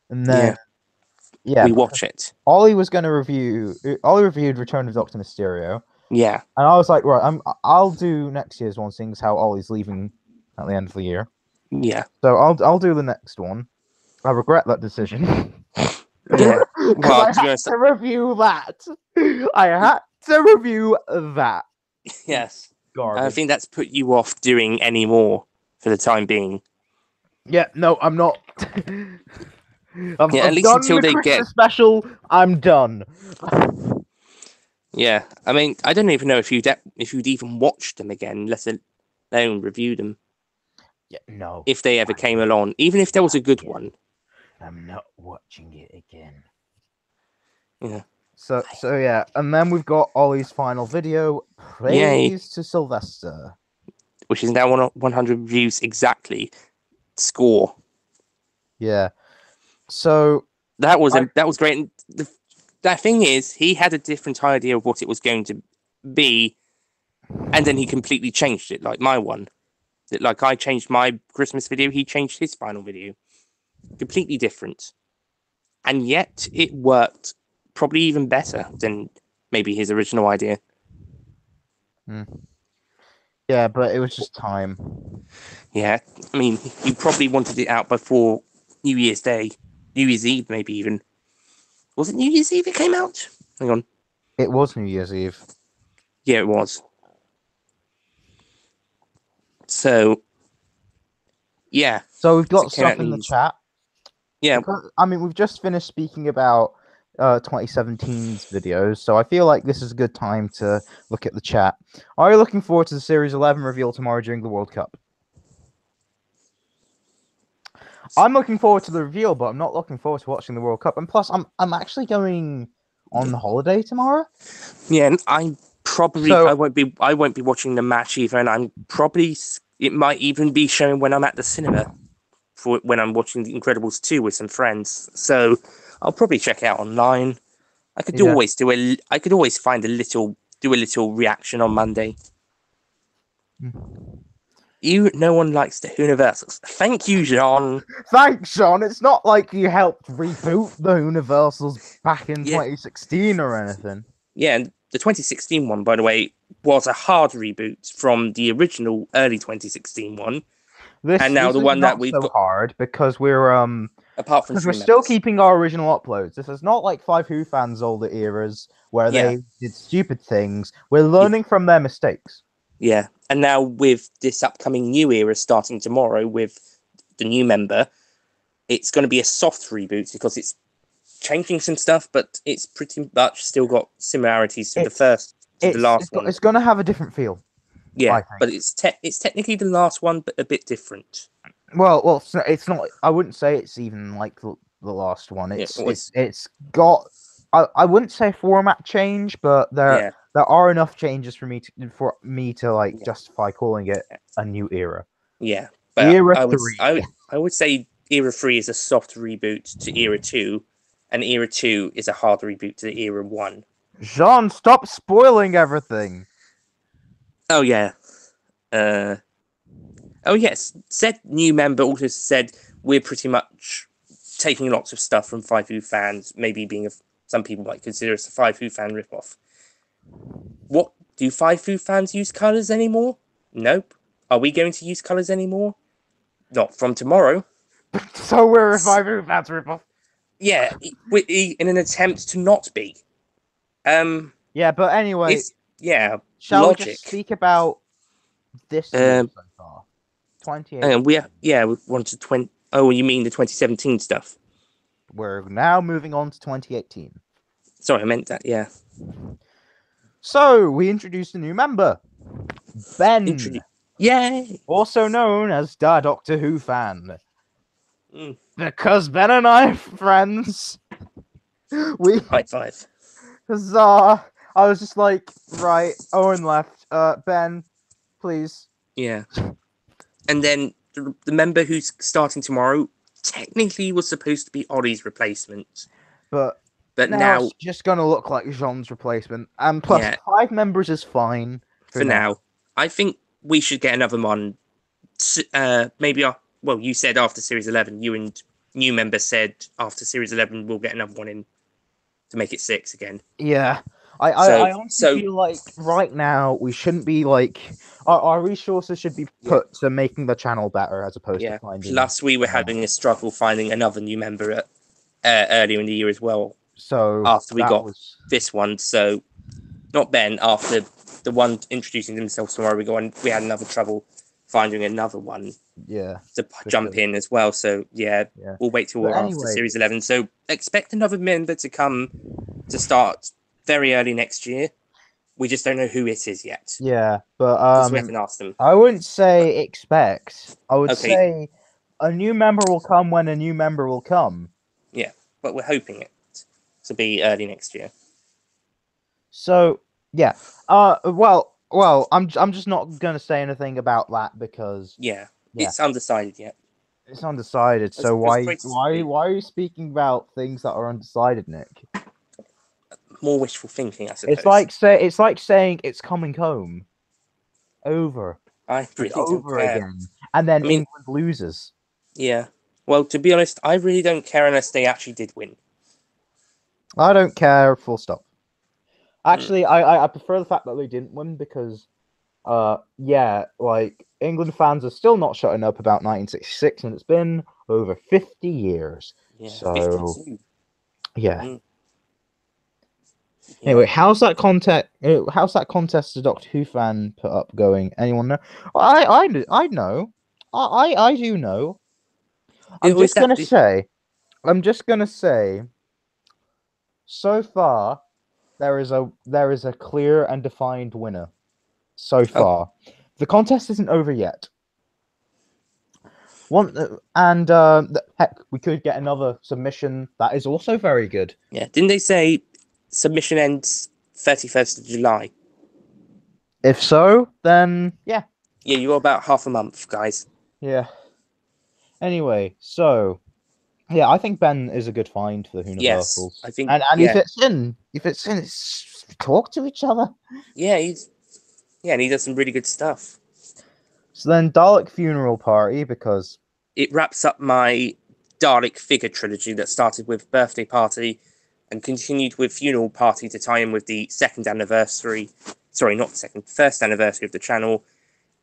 and then We watch it. Ollie was going to review. Ollie reviewed Return of Doctor Mysterio, Yeah. and I was like, right, I'll do next year's one, seeing as how Ollie's leaving at the end of the year. Yeah. So I'll do the next one. I regret that decision. Yeah. Well, I had to review that. I had to review that. Yes. Garbage. I think that's put you off doing any more for the time being. Yeah, no, I'm not. At least done until the they Christmas get special. I'm done. Yeah, I mean, I don't even know if you'd even watch them again, let alone review them. Yeah, no. If they ever came along, even if there was a good one. I'm not watching it again. Yeah. So yeah, and then we've got Ollie's final video, Praise to Sylvester, which is now 100 views exactly. Score. Yeah. So that was great. And that thing is, he had a different idea of what it was going to be, and then he completely changed it. Like my one, like I changed my Christmas video, he changed his final video, completely different, and yet it worked probably even better than maybe his original idea. Yeah, but it was just time. Yeah, I mean, you probably wanted it out before New Year's Day, New Year's Eve, maybe even. Was it New Year's Eve it came out? Hang on. It was New Year's Eve. Yeah, it was. So, yeah. So we've got stuff in the chat. Yeah. Because, I mean, we've just finished speaking about 2017's videos, so I feel like this is a good time to look at the chat. Are you looking forward to the Series 11 reveal tomorrow during the World Cup? I'm looking forward to the reveal, but I'm not looking forward to watching the World Cup. And plus, I'm actually going on holiday tomorrow. Yeah, and I won't be watching the match either, and it might even be showing when I'm at the cinema for when I'm watching The Incredibles 2 with some friends. So I'll probably check it out online. I could always do a little reaction on Monday. No one likes the Whoniversals. Thank you, Jean. Thanks, Sean. It's not like you helped reboot the Whoniversals back in 2016 or anything. Yeah, and the 2016 one, by the way, was a hard reboot from the original early 2016 one. And now the one that we've got hard because we're apart from we're still keeping our original uploads. This is not like Five Who fans' older eras where they did stupid things. We're learning from their mistakes. Yeah, and now with this upcoming new era starting tomorrow with the new member, it's going to be a soft reboot because it's changing some stuff, but it's pretty much still got similarities to the last one. It's going to have a different feel. Yeah, but it's technically the last one, but a bit different. Well, it's not. I wouldn't say it's even like the last one. It's got. I wouldn't say format change, but there are enough changes for me to like justify calling it a new era. Yeah, but Era 3. I would say Era 3 is a soft reboot to Era 2, and Era 2 is a hard reboot to Era 1. Jean, stop spoiling everything. Oh yeah. Oh yes. Said new member also said we're pretty much taking lots of stuff from Five Who fans, maybe being some people might consider us a Five Who fan ripoff. What do Five Who fans use colours anymore? Nope. Are we going to use colours anymore? Not from tomorrow. So we're a Five Who fans ripoff. Yeah, in an attempt to not be. Yeah, but anyway. Shall we just speak about this year so far? 2018. We wanted 20. Oh, you mean the 2017 stuff? We're now moving on to 2018. Sorry, I meant that. Yeah. So we introduced a new member, Ben. Yay! Also known as the Doctor Who fan. Because Ben and I are friends. High five. Huzzah! I was just like, right, Owen left. Ben, please. Yeah. And then the member who's starting tomorrow technically was supposed to be Ollie's replacement. But But now now, it's just gonna look like Jean's replacement. And plus, yeah, 5 members is fine for for now. now, I think we should get another one. Maybe, well, you said after Series 11, you and new member said after Series 11, we'll get another one in to make it 6 again. Yeah. I, I, So, I honestly so feel like right now we shouldn't be like our resources should be yeah, put to making the channel better as opposed to yeah. finding Plus, we were more. having a struggle finding another new member earlier in the year as well. So After we that got was this one, so not Ben. After the one introducing themselves tomorrow, we had another trouble finding another one yeah, to jump because in as well. So yeah, yeah. we'll wait till But after anyway, Series 11. So expect another member to come to start very early next year. We just don't know who it is yet yeah, but because we haven't asked them. I wouldn't But say expect. I would okay, say a new member will come when a new member will come. yeah, but we're hoping it to be early next year. So yeah. I'm just not gonna say anything about that because Yeah, yeah, it's undecided yet. it's undecided. As, So as why great as why why are you speaking about things that are undecided, Nick? more wishful thinking, I It's suppose. like saying it's coming home over I and really don't over care. again, and then I mean, England loses. yeah. Well, to be honest, I really don't care unless they actually did win. I don't care. Full stop. Mm. Actually, I prefer the fact that they didn't win because yeah, like England fans are still not shutting up about 1966, and it's been over 50 years. Yeah, So 52. yeah. Mm. Yeah. Anyway, how's that contest a Doctor Who fan put up going? Anyone know? I know. I do know. It was that. I'm just gonna say, so far there is a clear and defined winner. So Oh, far, the contest isn't over yet. One and heck, we could get another submission that is also very good. yeah. Didn't they say submission ends 31st of July? If so, then yeah, Yeah, you got about half a month, guys. yeah. Anyway, so yeah, I think Ben is a good find for the Yes, Whoniversals, I think. and Yeah, it's talk to each other. yeah. And he does some really good stuff. So then Dalek Funeral Party because It wraps up my Dalek figure trilogy that started with Birthday Party and continued with Funeral Party to tie in with the second anniversary. Sorry, not second, first anniversary of the channel,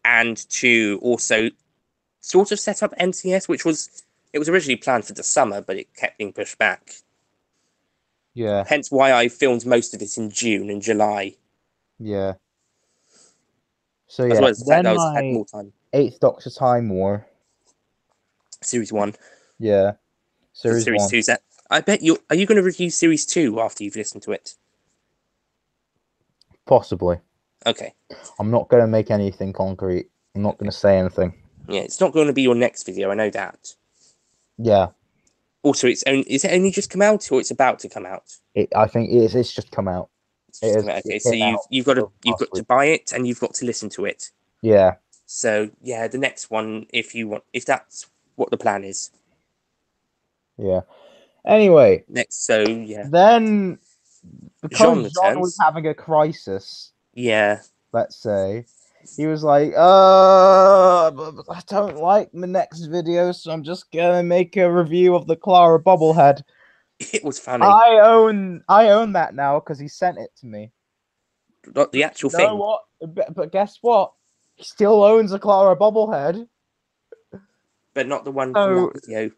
and to also sort of set up NCS, which was originally planned for the summer, but it kept being pushed back. yeah, Hence why I filmed most of it in June and July, yeah. So as yeah, well as the fact that then I had my more time. Eighth Doctor Time War. Series 1, Yeah, the Series Series One. 2 set. I bet you. Are you going to review Series 2 after you've listened to it? Possibly. Okay. I'm not gonna make anything concrete. I'm not gonna say anything. Yeah, it's not going to be your next video, I know that. Yeah, Also, is it only just come out or it's about to come out? I think it's just come out. It's just come out. It Okay, so came out you've got last to week. buy it and you've got to listen to it. Yeah, So yeah, the next one, if that's what the plan is. yeah. Anyway, Next, so yeah, then Jean because John was returns. having a crisis, Yeah, let's say, he was like, I don't like the next video, so I'm just gonna make a review of the Clara bobblehead. it was funny. I own that now because he sent it to me. Not the You actual know thing. what? But guess what? He still owns a Clara bobblehead. But not the one from that So video.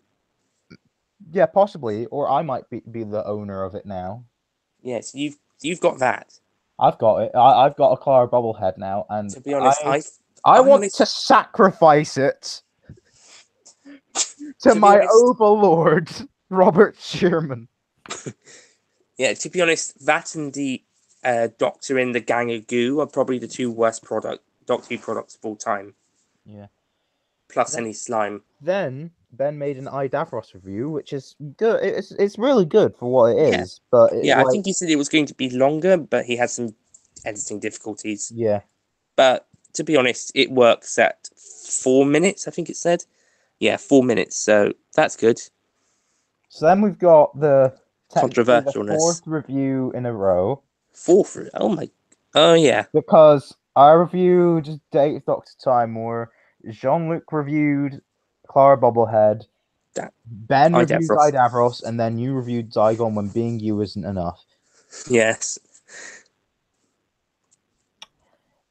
yeah, possibly, or I might be the owner of it now. Yes, you've got that. I've got it. I've got a Clara bobblehead now, and To be honest, I I want to honest sacrifice it to to be my honest, overlord, Robert Sherman. yeah, to be honest, that and the Doctor in the Gang of Goo are probably the two worst Doctor Who products of all time. Yeah. Plus Then, any slime. then Ben made an Davros review, which is good. It's really good for what it Yeah, is, but yeah. I think he said it was going to be longer, but he had some editing difficulties. yeah. But to be honest, it works at 4 minutes. I think it said. Yeah, 4 minutes. So that's good. So then we've got technically the Controversialness. fourth review in a row Fourth. Oh my. Oh yeah. because I reviewed Date Doctor Timemore, Jean-Luc reviewed Clara Bobblehead, That Ben I reviewed Davros. Davros, and then you reviewed Zygon when being you isn't enough. Yes.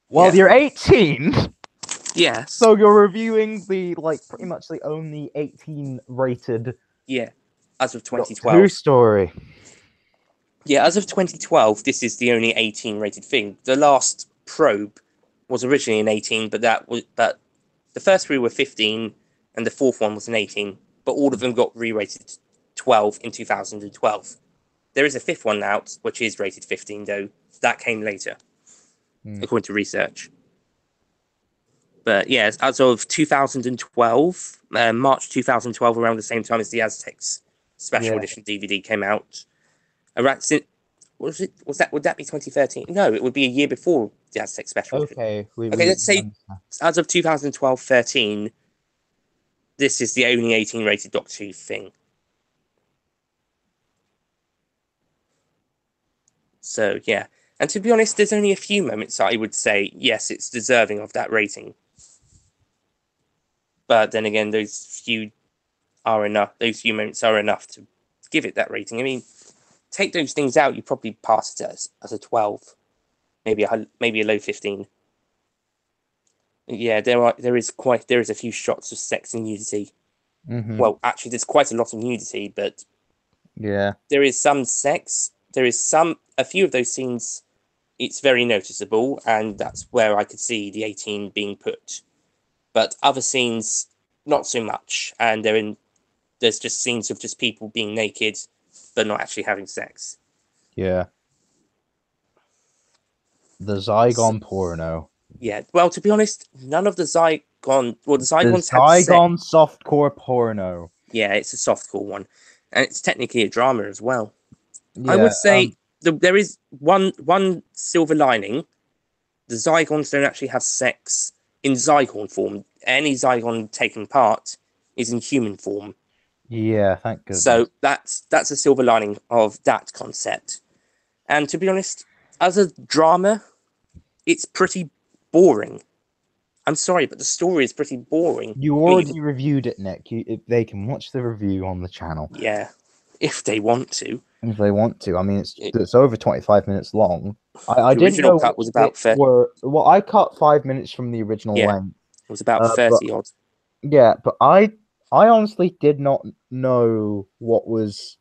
Well, Yeah. you're 18, Yes. so you're reviewing the pretty much the only 18 rated Yeah. As of Doctor Who 2012. story. Yeah, as of 2012, this is the only 18 rated thing. The last probe was originally an 18, but the first three were 15, and the fourth one was an 18. But all of them got re-rated 12 in 2012. There is a fifth one out, which is rated 15, though that came later, according to research. But yes, as of 2012, March 2012, around the same time as the Aztecs Special Yeah. Edition DVD came out. Around was it? Was that? Would that be 2013? No, it would be a year before the Aztec Special Edition. Okay. Okay, let's say as of 2012-13, this is the only 18 rated Doctor Who thing. So yeah, and to be honest, there's only a few moments I would say yes, it's deserving of that rating. But then again, those few are enough. Those few moments are enough to give it that rating. I mean, take those things out, you probably pass it as a 12, maybe a low 15. Yeah, there is a few shots of sex and nudity. Well, actually, there's quite a lot of nudity, but Yeah. there is some sex. There is a few of those scenes. It's very noticeable, and that's where I could see the 18 being put. But other scenes, not so much, and there's just scenes of just people being naked, but not actually having sex. Yeah. The So, Zygon porno. yeah, well, to be honest, none of the Zygon. Well, the The Zygons had sex. Zygon softcore porno. Yeah, it's a softcore one, and it's technically a drama as well. I Yeah. would say there is one silver lining. The Zygons don't actually have sex in Zygon form. Any Zygon taking part is in human form. Yeah. Thank So goodness. that's a silver lining of that concept. And to be honest, as a drama, it's pretty boring. I'm sorry, but the story is pretty boring. You I mean, already reviewed it, Nick. They can watch the review on the channel yeah, if they want to. if they want to. I mean, It, it's over 25 minutes long. I the didn't original know cut which was about bits were. Well, I cut 5 minutes from the original yeah, it length. was about But 30 odd. yeah, but I honestly did not know what was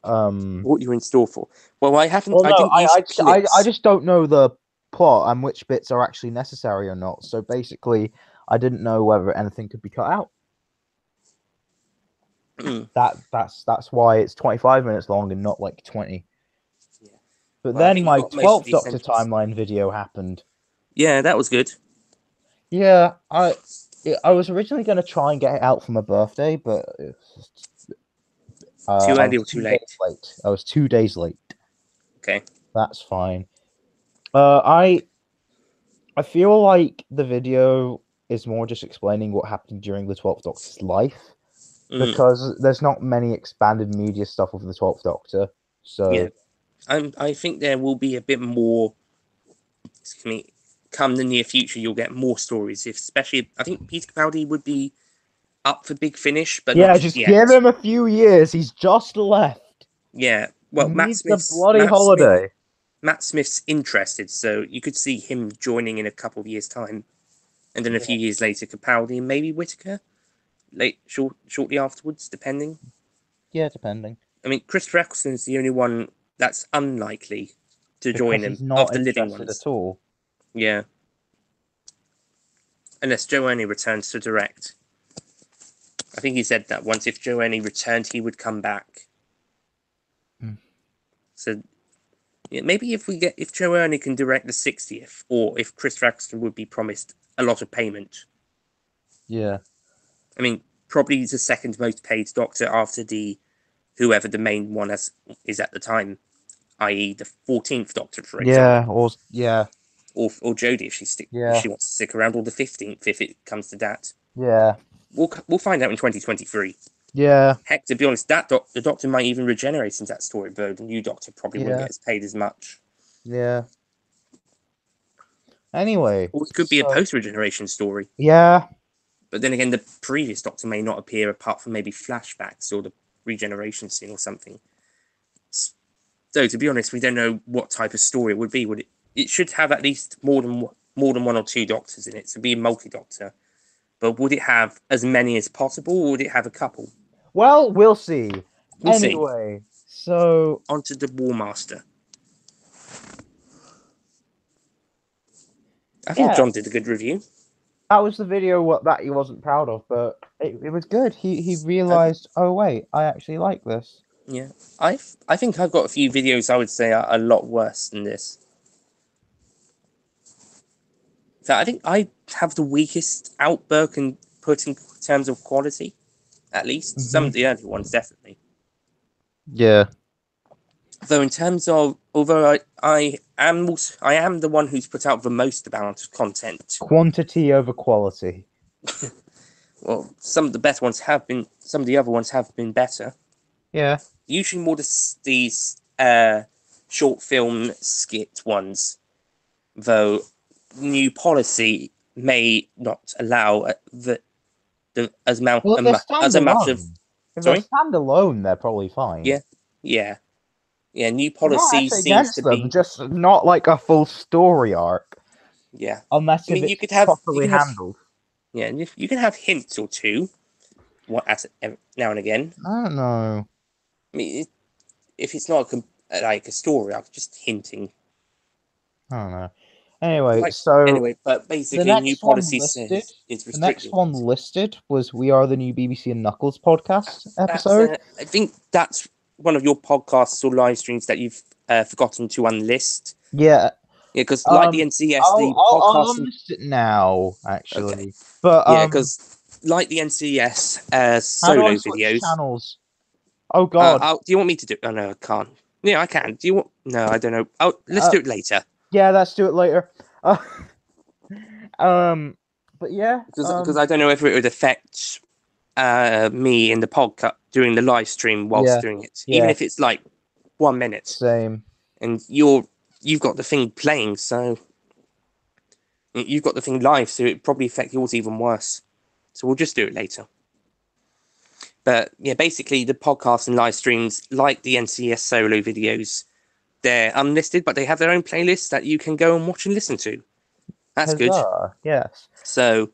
What you're in store for? Well, Well, I no, didn't use I clips. just don't know the plot and which bits are actually necessary or not. So basically, I didn't know whether anything could be cut out. That's why it's 25 minutes long and not like 20. Yeah. But Well, I then think you my got most of 12th the Doctor essentials. timeline video happened. Yeah, that was good. Yeah, I was originally going to try and get it out for my birthday, but Too I early was or too 2 days late? late. I was 2 days late. Okay. That's fine. Uh, I I feel like the video is more just explaining what happened during the 12th Doctor's life Mm, because there's not many expanded media stuff of the 12th Doctor. yeah. So, I think there will be a bit more. Excuse me. Come the near future, you'll get more stories. If especially, I think Peter Capaldi would be up for Big Finish, but not yeah, just just give yet. him a few years. He's just left. Yeah. He Well, needs a bloody holiday. Matt Smith's interested, so you could see him joining in a couple of years' time, and then a Yeah, few years later, Capaldi and maybe Whittaker, shortly afterwards, depending. yeah, depending. I mean, Christopher Eccleston's the only one that's unlikely to join Because him he's of not the living interested ones. at all. Yeah, unless Joe Ernie returns to direct. I think he said that once. If Joe Ernie returned, he would come back. Mm. So yeah, maybe if Joe Ernie can direct the 60th, or if Chris Eccleston would be promised a lot of payment. Yeah. I mean, probably the second most paid Doctor after whoever the main one is at the time, i.e. the 14th Doctor, for example. Yeah, Or Jodie if yeah, she wants to stick around, or the 15th if it comes to that. yeah, We'll find out in 2023. yeah, Heck, to be honest, the Doctor might even regenerate into that story, though the new Doctor probably won't yeah, get as paid as much. yeah. Anyway, Or it could be a so post-regeneration story. yeah, But then again, the previous Doctor may not appear apart from maybe flashbacks or the regeneration scene or something. So, to be honest, we don't know what type of story it would be. It should have at least more than one or two Doctors in it, so be a multi-Doctor. But would it have as many as possible, or would it have a couple? well, we'll see. We'll see. Anyway, so Onto the War Master. I think yeah, John did a good review. that was the video that he wasn't proud of, but it was good. He I realized, oh wait, I actually like this. Yeah, I think I've got a few videos I would say are a lot worse than this. So I think I have the weakest outburst in terms of quality, at least some Hmm. of the early ones definitely. Yeah. Though in terms of, although I am the one who's put out the most amount of content. Quantity over quality. Well, some of the other ones have been better. Yeah. Usually more these short film skit ones, though new policy may not allow as Well, if they're much of. standalone, if they're Sorry. standalone, they're probably fine. Yeah, yeah, yeah. New I'm not policy actually seems to against them, be. just not like a full story arc, Yeah, unless I if mean it's properly handled. yeah, you can have hints or two, now and again. I don't know. I mean, if it's not like a story arc, just hinting. I don't know. Anyway, Like so anyway, but the basically, new next one policy listed, says is the next restricting one it. listed was "We Are the New BBC and Knuckles" podcast episode. I think that's one of your podcasts or live streams that you've forgotten to unlist. Yeah. Yeah, because like the NCS, the I'll podcast. unlist it now, Okay. actually. But Yeah, because like the NCS how do I solo switch videos. channels? Oh God. Do you want me to do? Oh no, I can't. Yeah, I can. Do you want? No, I don't know. Oh, let's do it later. Yeah, let's do it later. Uh, but yeah, Because I don't know if it would affect me in the podcast doing the live stream whilst yeah, doing it, even yeah, if it's like 1 minute, same. and you've got the thing playing, so you've got the thing live, so it probably affect yours even worse. So we'll just do it later. But yeah, basically the podcasts and live streams, like the NCS solo videos, they're unlisted, but they have their own playlists that you can go and watch and listen to. That's good. Huzzah. Yes. So,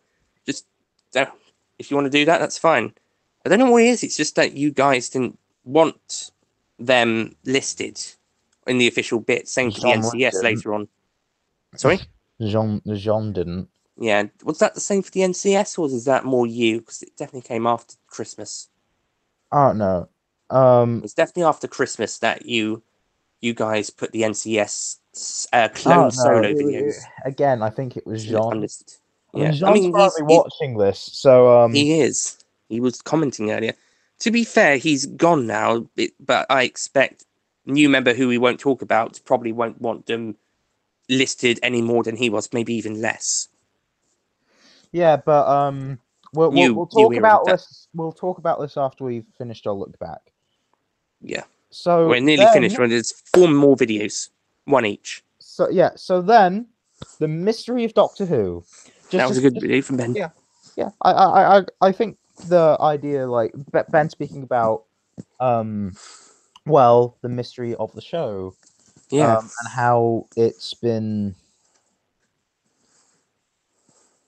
just if you want to do that, that's fine. I don't know what it is. It's just that you guys didn't want them listed in the official bit. Same for the NCS didn't. later on. Sorry? Jean didn't. Yeah. Was that the same for the NCS, or is that more you? Because it definitely came after Christmas. I don't know. It's definitely after Christmas that you guys put the NCS I clone don't know. solo videos Again, I think it was Jean. unlisted. I mean, Yeah. I Jean's mean, probably watching this, so he is. He was commenting earlier. To be fair, he's gone now, but I expect new member who we won't talk about probably won't want them listed any more than he was, maybe even less. yeah. But we'll You talk hearing about that? this. We'll talk about this after we've finished our look back. Yeah, So we're nearly then, finished. There's 4 more videos, one each. so then, the mystery of Doctor Who. That was a good video from Ben. Yeah, yeah. I think the idea, like Ben speaking about, well, the mystery of the show, Yeah, and how it's been,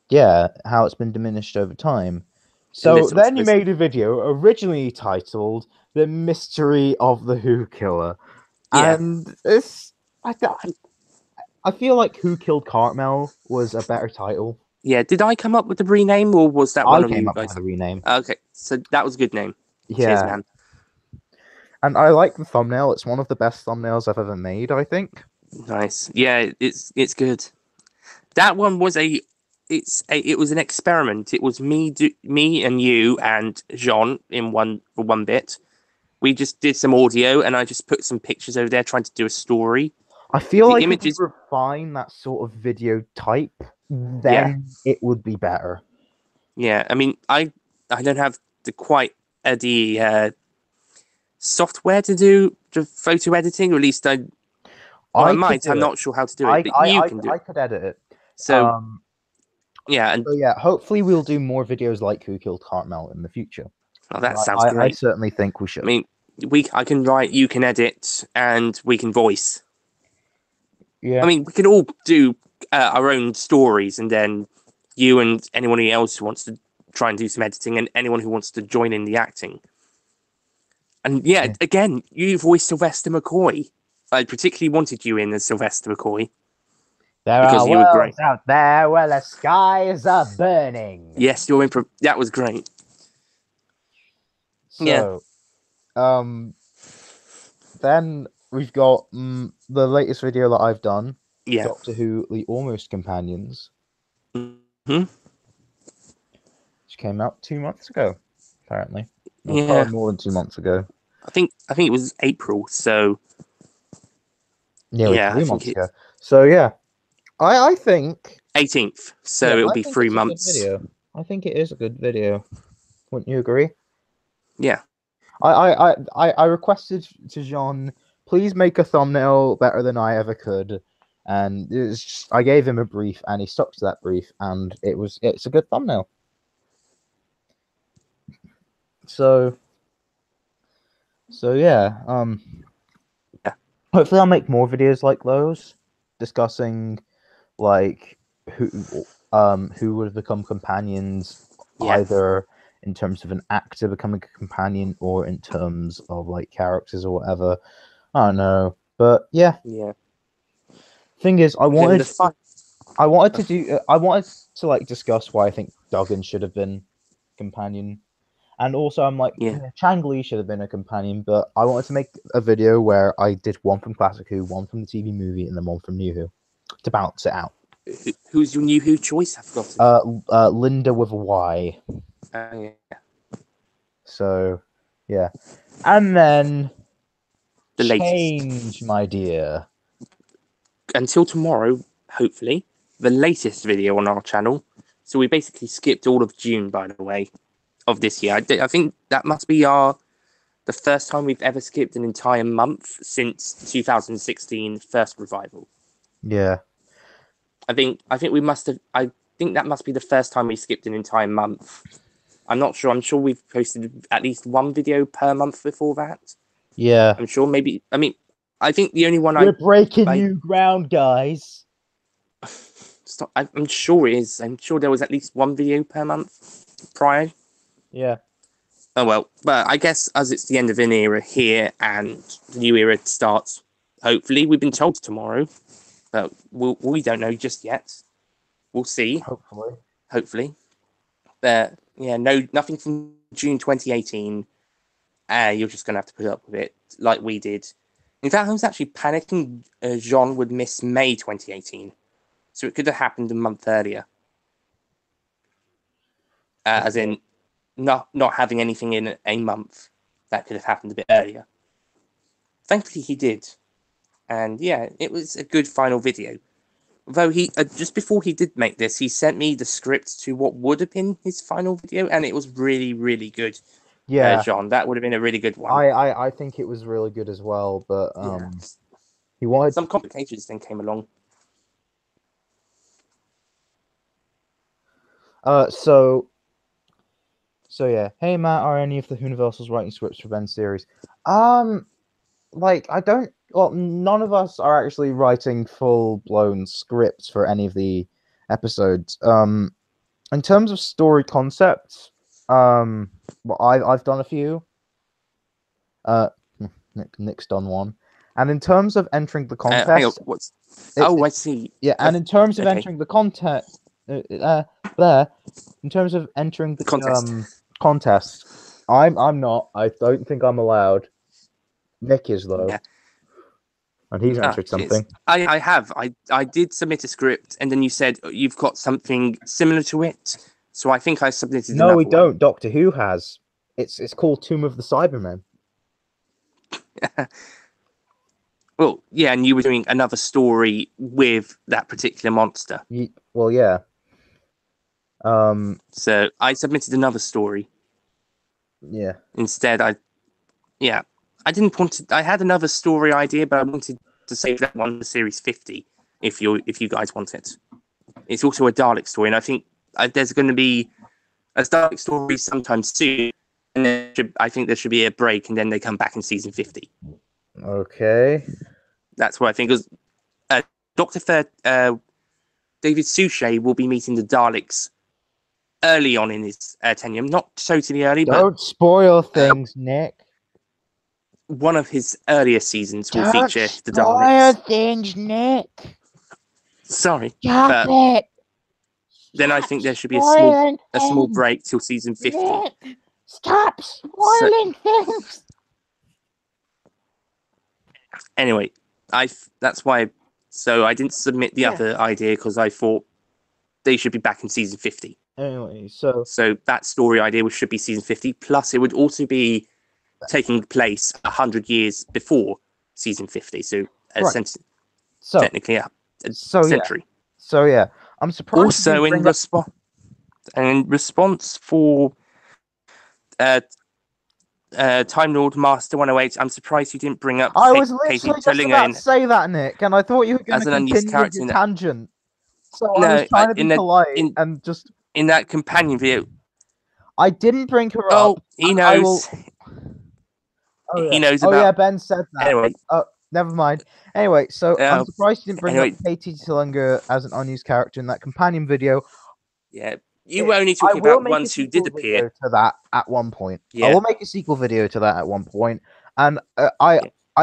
yeah, how it's been diminished over time. a So little. then you made a video originally titled "The Mystery of the Who Killer," Yeah, and I feel like "Who Killed Cartmel" was a better title. yeah. Did I come up with the rename, or was that one I of came you up guys? with a rename. Okay, so that was a good name. Cheers, Yeah, man. and I like the thumbnail. It's one of the best thumbnails I've ever made, I think. Nice. Yeah, it's good. That one was it was an experiment. It was me and you and Jean in one bit. We just did some audio, and I just put some pictures over there trying to do a story. I feel The like if we images, refine that sort of video type, yeah, then it would be better. yeah. I mean, I don't have the software to do the photo editing, or at least I I could might. I'm do it. not sure how to do it, but you can do I it. could edit it. So yeah, and So yeah, hopefully we'll do more videos like Who Killed Cartmel in the future. oh, that sounds I great. certainly think we I should. mean, I can write, you can edit, and we can voice. I Yeah. mean, we can all do our own stories, and then you and anyone else who wants to try and do some editing, and anyone who wants to join in the acting. And yeah, Yeah. again, you voiced Sylvester McCoy. I particularly wanted you in as Sylvester McCoy There because are you were great. worlds out there where the skies are burning. Yes, your improv, that was great. Yeah, So, um, then we've got the latest video that I've done, yeah. Doctor Who: The Almost Companions, Hmm. which came out 2 months ago, apparently. Well, Yeah, probably more than 2 months ago. I think it was April. So Nearly yeah, I 3 months think ago. it's So yeah, I think 18th. yeah, So it'll I be think three it's a good months. video. I think it is a good video. Wouldn't you agree? Yeah, I requested to Jean, please make a thumbnail better than I ever could, and I gave him a brief, and he stuck to that brief, and it's a good thumbnail. So yeah, yeah, hopefully I'll make more videos like those, discussing like who would have become companions, yeah, either in terms of an actor becoming a companion or in terms of like characters or whatever. I don't know, but yeah. yeah. Thing is, Then the fun. I wanted to like discuss why I think Duggan should have been companion, and also I'm like, Yeah. yeah, Chang Li should have been a companion, but I wanted to make a video where I did one from Classic Who, one from the TV movie, and then one from New Who to balance it out. Who's your new Who choice? I've forgotten. Linda with a Y. Yeah. So, yeah, and then The latest. change, my dear. Until tomorrow, hopefully, the latest video on our channel. So we basically skipped all of June, by the way, of this year. I think that must be the first time we've ever skipped an entire month since 2016 first revival. Yeah, I think we must have. I think that must be the first time we skipped an entire month. I'm not sure. I'm sure we've posted at least one video per month before that. yeah. I'm sure maybe. I mean, I think the only one We're breaking I new ground, guys. stop, I'm sure it is. I'm sure there was at least one video per month prior. Yeah. Oh well, but I guess as it's the end of an era here and the new era starts, hopefully we've been told tomorrow, but we don't know just yet. We'll see. Hopefully. Hopefully, but yeah, nothing from June 2018. You're just gonna have to put up with it like we did. In fact, I was actually panicking. Jean would miss May 2018, so it could have happened a month earlier. As in, not having anything in a month, that could have happened a bit earlier. Thankfully, he did, and yeah, it was a good final video. Though he just before he did make this, he sent me the script to what would have been his final video, and it was really, really good. Yeah. Jean, that would have been a really good one. I think it was really good as well, but Yeah, he wanted some complications then came along. so yeah. Hey Matt, are any of the Whoniversals writing scripts for Ben's series? Like I don't. Well, none of us are actually writing full blown scripts for any of the episodes. In terms of story concepts, well, I've done a few. Uh, Nick's done one, and in terms of entering the Hang on, contest, what's? it, Oh, I see. yeah, and in terms of Okay, entering the content, there, in terms of entering the the contest. contest, I'm not. I don't think I'm allowed. Nick is though. Yeah. And he's Ah, answered cheers. something. I have. I did submit a script, and then you said you've got something similar to it. So I think I submitted No, we another one. don't. Doctor Who has. It's called Tomb of the Cybermen. Well, yeah, and you were doing another story with that particular monster. Well, yeah. So I submitted another story Yeah. instead. Yeah, I didn't want to. I had another story idea, but I wanted to save that one for series 50 if you guys want it. It's also a Dalek story, and I think there's going to be a Dalek story sometime soon. And I think there should be a break, and then they come back in season 50. Okay. That's what I think. Because Doctor David Suchet will be meeting the Daleks early on in his tenure, not totally early, but Don't spoil uh, things, Nick. one of his earlier seasons will Don't feature the spoil Daleks. things, Nick. Sorry, Stop but it. then I Stop think there should be spoiling a small things. break till season 50. Nick, stop So spoiling things. anyway, that's why. So I didn't submit the Yeah. other idea because I thought they should be back in season 50. Anyway, so So that story idea should be season 50. Plus, it would also be taking place 100 years before season 50. So right. So technically a so yeah. century. So yeah. I'm surprised you Also, didn't bring up. in response for uh, Time Lord Master 108, I'm surprised you didn't bring up I was Katie literally just Tullinger about to say that, Nick, and I thought you were going to as an unused continue with character your in that. tangent. So I was No, trying to be polite in and just. in that companion video. I didn't bring her up, Oh, he and I knows. will. Oh He yeah. knows Oh yeah. about. Ben said that. Anyway, Oh, never mind. Anyway, so I'm uh, surprised you didn't bring up anyway, Katie Tillinger as an unused character in that companion video. yeah. You were only I talking will about make a ones who did sequel appear. video to that at one point. I Yeah, will make a sequel video to that at one point, and yeah,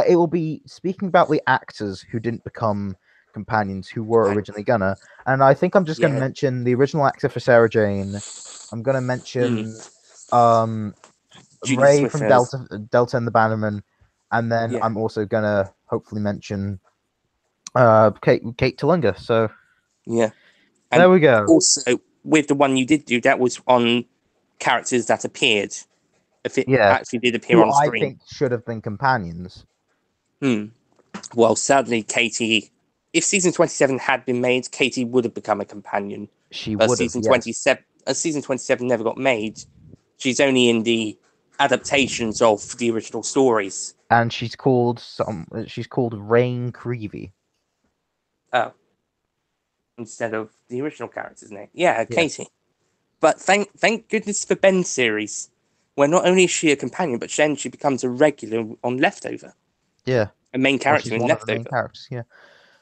it will be speaking about the actors who didn't become companions who were companion. originally gonna. And I think I'm just gonna Yeah. mention the original actor for Sarah Jane. I'm gonna Hmm. mention um Judy Ray from Swiffer. Delta and the Bannerman, and then Yeah, I'm also gonna hopefully mention Kate Tulunga. So yeah. there And we go. also with the one you did do, that was on characters that appeared. If it Yeah, actually did appear who on I screen. think should have been companions. Hmm. Well, sadly, Katie. If season 27 had been made, Katie would have become a companion. She But would have, season yes. 27, as season 27 never got made, she's only in the adaptations of the original stories. And she's called Rain Creevy. Oh, instead of the original character's name. Yeah, Yeah. Katie. But thank goodness for Ben's series, where not only is she a companion, but then she becomes a regular on Leftover, Yeah. a main Well, character she's in one of the main Leftover. characters, yeah.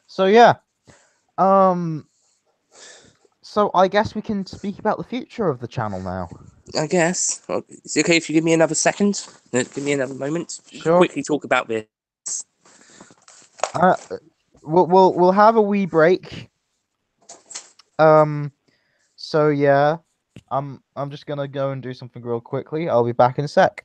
So yeah. Um so I guess we can speak about the future of the channel now. I guess. Well, is it okay if you give me another second? Give me another moment. Sure. Quickly talk about this. Uh we'll have a wee break. Um so yeah. I'm just gonna go and do something real quickly. I'll be back in a sec.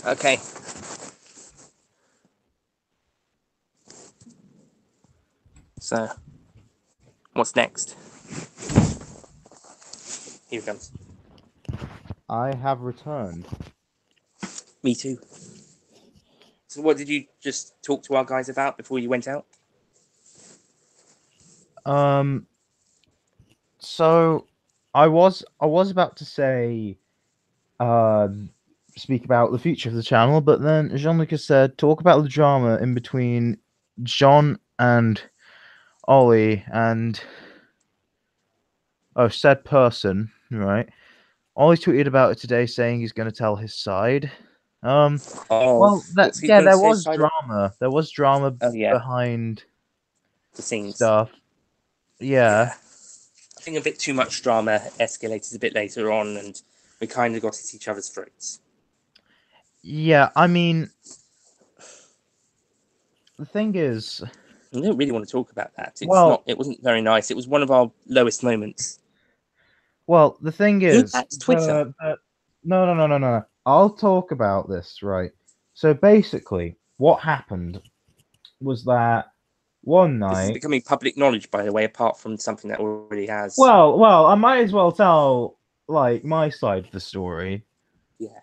Okay. So, what's next? Here it comes. I have returned. Me too. So, what did you just talk to our guys about before you went out? Um, so I was about to say, uh, speak about the future of the channel, but then Jean-Luc said talk about the drama in between John and Ollie and said person, right? Ollie tweeted about it today, saying he's going to tell his side. Um, Oh, well, that what's he yeah, going to there say? was Side of? drama. There was drama Oh yeah, behind the scenes. stuff. Yeah, Yeah, I think a bit too much drama escalated a bit later on, and we kind of got at each other's throats. yeah. I mean, the thing is, I don't really want to talk about that. It's not. well, It wasn't very nice. It was one of our lowest moments. the thing Who is, hacked Twitter? no, no, no, no, no. I'll talk about this, right? So basically, what happened was that one This is night. becoming public knowledge, by the way, apart from something that already has. Well, I might as well tell like my side of the story. Yeah.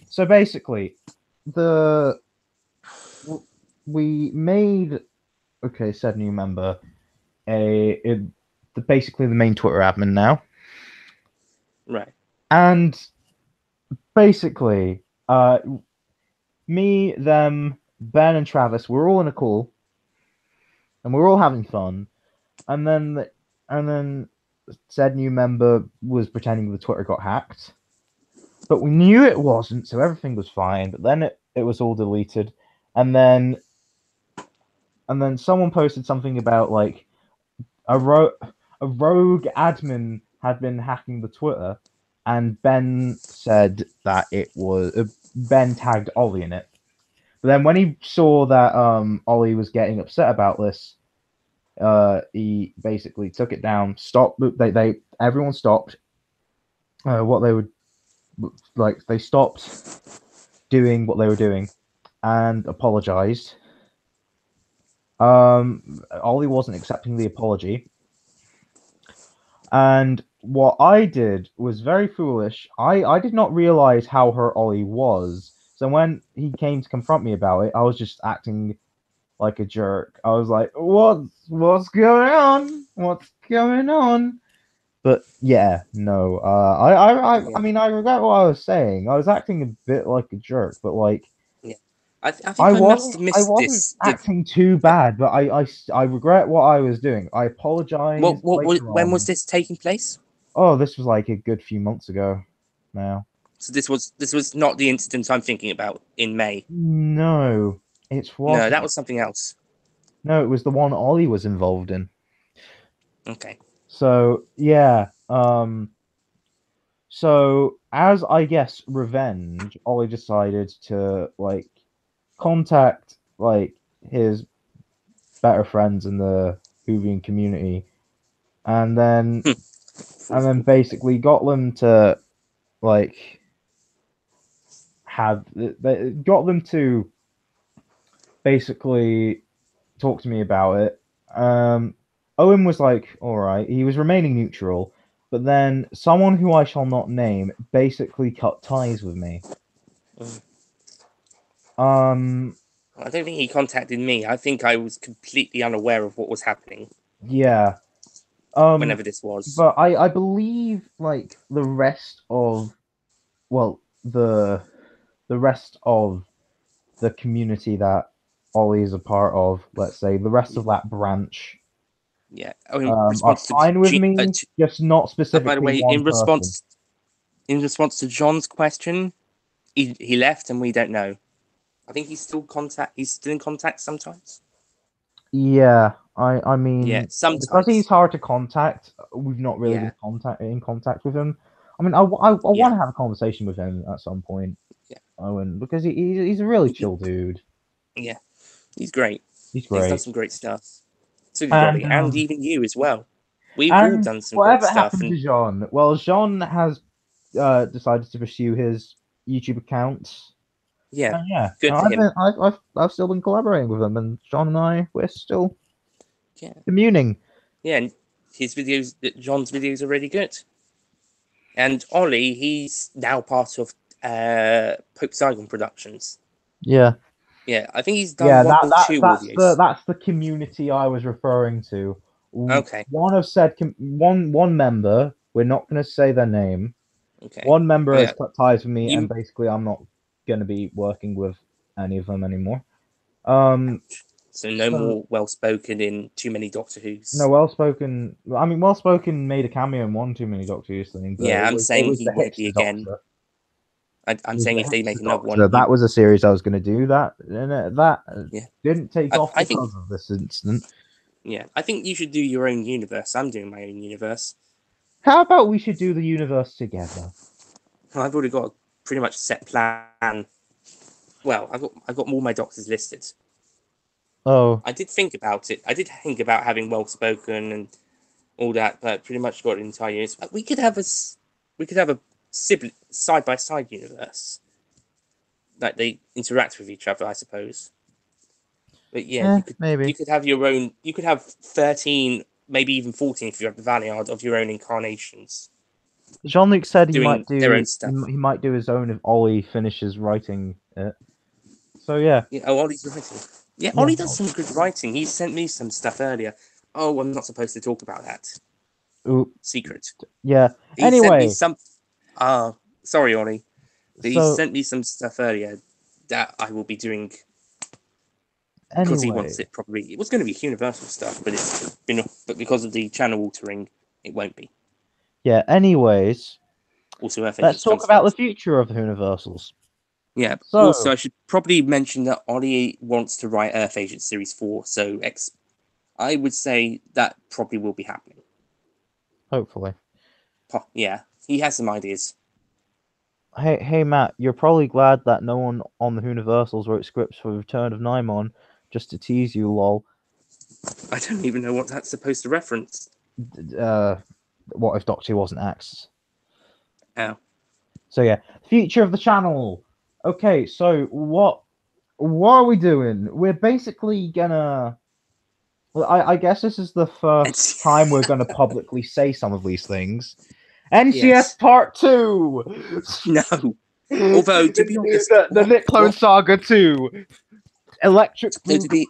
So basically, the we made said new member basically the main Twitter admin now, Right. and basically, me, them, Ben, and Travis, we're all in a call, and we're all having fun, and then said new member was pretending the Twitter got hacked, but we knew it wasn't, so everything was fine. But then it was all deleted, and then someone posted something about like a rogue admin had been hacking the Twitter, and Ben said that it was Ben tagged Ollie in it. But then when he saw that Ollie was getting upset about this, he basically took it down. Stopped. They everyone stopped. What they would like, they stopped doing what they were doing and apologized. Ollie wasn't accepting the apology. And what I did was very foolish. I did not realize how hurt Ollie was. So when he came to confront me about it, I was just acting like a jerk. I was like, what's going on? What's going on? But yeah, no. I Yeah. mean, I regret what I was saying. I was acting a bit like a jerk, but like Yeah. I think I must have I missed wasn't this. acting too bad, but I regret what I was doing. I apologize later when was on. this taking place? Oh, this was like a good few months ago now. So this was not the incident I'm thinking about in May. No, it No, that wasn't. was something else. No, it was the one Ollie was involved in. Okay. So yeah, so as I guess revenge, Ollie decided to like contact like his better friends in the Hoovian community, and then basically got them to like have they got them to basically talk to me about it. Owen was like, all right, he was remaining neutral, but then someone who I shall not name basically cut ties with me. Mm. Um, I don't think he contacted me. I think I was completely unaware of what was happening yeah. whenever this was. But I believe like the rest of well the rest of the community that Ollie is a part of, let's say the rest Yeah. of that branch, Yeah. Oh, in are response to, fine with me, just not by the specifically way, one person. in response to John's question, he left and we don't know. I think he's still in contact sometimes. Yeah, I Yeah, mean, because he's sometimes. hard to contact, we've not really been Yeah, in contact with him. I mean, I want yeah, to have a conversation with him at some point, yeah, Owen, because he's a really chill dude. yeah. He's great. He's He's done great. some great stuff. So did And Ollie, and even you as well. We've all and done some great whatever stuff, happened and to Jean? Well, Jean has decided to pursue his YouTube account. Yeah, And yeah, good for I've him. been, I've still been collaborating with them, and John and I, we're still Yeah, communing. yeah, and John's videos are really good. And Ollie, he's now part of Pope Saigon Productions. Yeah. Yeah, I think he's done Yeah, one or two audios. that's the community I was referring to. Okay, One of said one member, we're not going to say their name. okay. One member Oh has yeah, cut ties with me, and you. basically I'm not going to be working with any of them anymore. Um, Ouch. So no so more well spoken in too many Doctor no, Who's. well spoken. I mean, well spoken made a cameo in one Too Many Doctor Who's thing, but Yeah, I'm it saying was he the won't be hipster again. doctor. I'm It was saying the if they make hipster another one, doctor. That was a series I was going to do. That and that yeah. didn't take off I think because of this incident. yeah, I think you should do your own universe. I'm doing my own universe. How about we should do the universe together? I've already got a pretty much set plan. Well, I've got all my doctors listed. Oh, I did think about it. I did think about having well spoken and all that, but pretty much got an entire universe. We could have a sibling side by side universe. Like they interact with each other, I suppose. But yeah, maybe. you could have your own. You could have 13, maybe even 14 if you have the Valiant of your own incarnations Jean-Luc said doing their own he stuff. might do his own if Ollie finishes writing it. So yeah, Yeah. Oh, Ollie's writing. Yeah, yeah, Ollie does some good writing. He sent me some stuff earlier. Oh, I'm not supposed to talk about that. ooh, Secret. yeah. He sent me Anyway, some. Ah, sorry, Ollie. But he so sent me some stuff earlier that I will be doing because he anyway, wants it. Probably it was going to be Universal stuff, but because of the channel altering, it won't be. yeah. Anyways, Also, Earth let's Agents talk comes about the first. future of the Whoniversals. Yeah. Also, So I should probably mention that Ollie wants to write Earth Agent Series 4, so I would say that probably will be happening. hopefully, Yeah, he has some ideas. hey Matt, you're probably glad that no one on the Whoniversals wrote scripts for Return of Nimon just to tease you, lol. I don't even know what that's supposed to reference. Uh, what if Doctor Who wasn't axed? Oh. So yeah, future of the channel. Okay, so what are we doing? We're basically gonna. Well, I guess this is the first time we're gonna publicly say some of these things. NCS Yes. Part Two. No. Although, to be honest, The Nick Clone Saga 2. Electric no, to Boogaloo.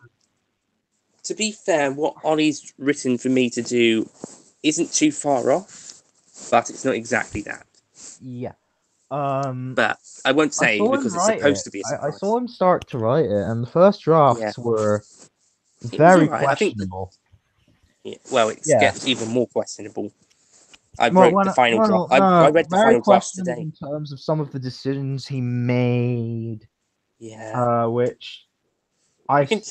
be fair, what Ollie's written for me to do isn't too far off, but it's not exactly that. Yeah. But I won't I say saw him because it's write supposed it. to be a I saw surprise. him start to write it, and the first Yeah, drafts were it was very alright. I think. questionable. Yeah, well, it Yeah. gets even more questionable. I Well, wrote the final draft. I no, read the very final drafts questionable today. in terms of some of the decisions he made. Yeah, Which you can.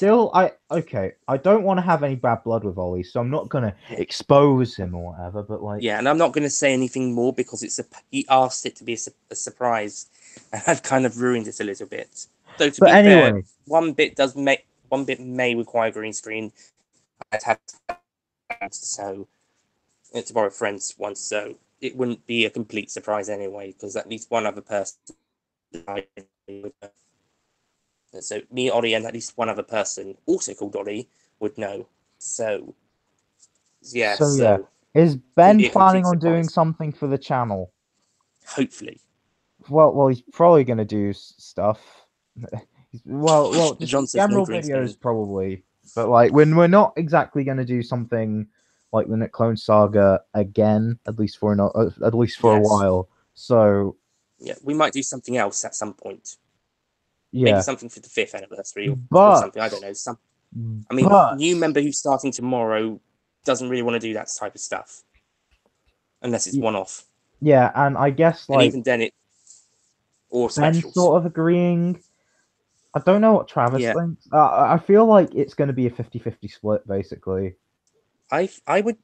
okay, I don't want to have any bad blood with Ollie, so I'm not gonna Yeah, expose him or whatever. But like, yeah, and I'm not going to say anything more because he asked it to be a surprise, and I've kind of ruined it a little bit. Though to but be fair, anyway, one bit may require green screen. I've had so to borrow friends once, so it wouldn't be a complete surprise anyway because at least one other person. So me, Ollie, and at least one other person, also called Ollie, would know. So yeah, so yeah, so is it wouldn't Ben be a planning complete on doing surprise. something for the channel? Hopefully, Well, he's probably gonna do stuff. Just John says no general green screen. videos probably. But like, when we're not exactly gonna do something like the Nick Clone Saga again, at least for a Yes, while. So yeah, we might do something else at some point. Maybe yeah, something for the fifth anniversary or but something. I don't know. I mean, but new member who's starting tomorrow doesn't really want to do that type of stuff unless it's one off, yeah, and I guess and like even then, or Ben's specials. sort of agreeing. I don't know what Travis Yeah, thinks. I feel like it's going to be a 50-50 split, basically.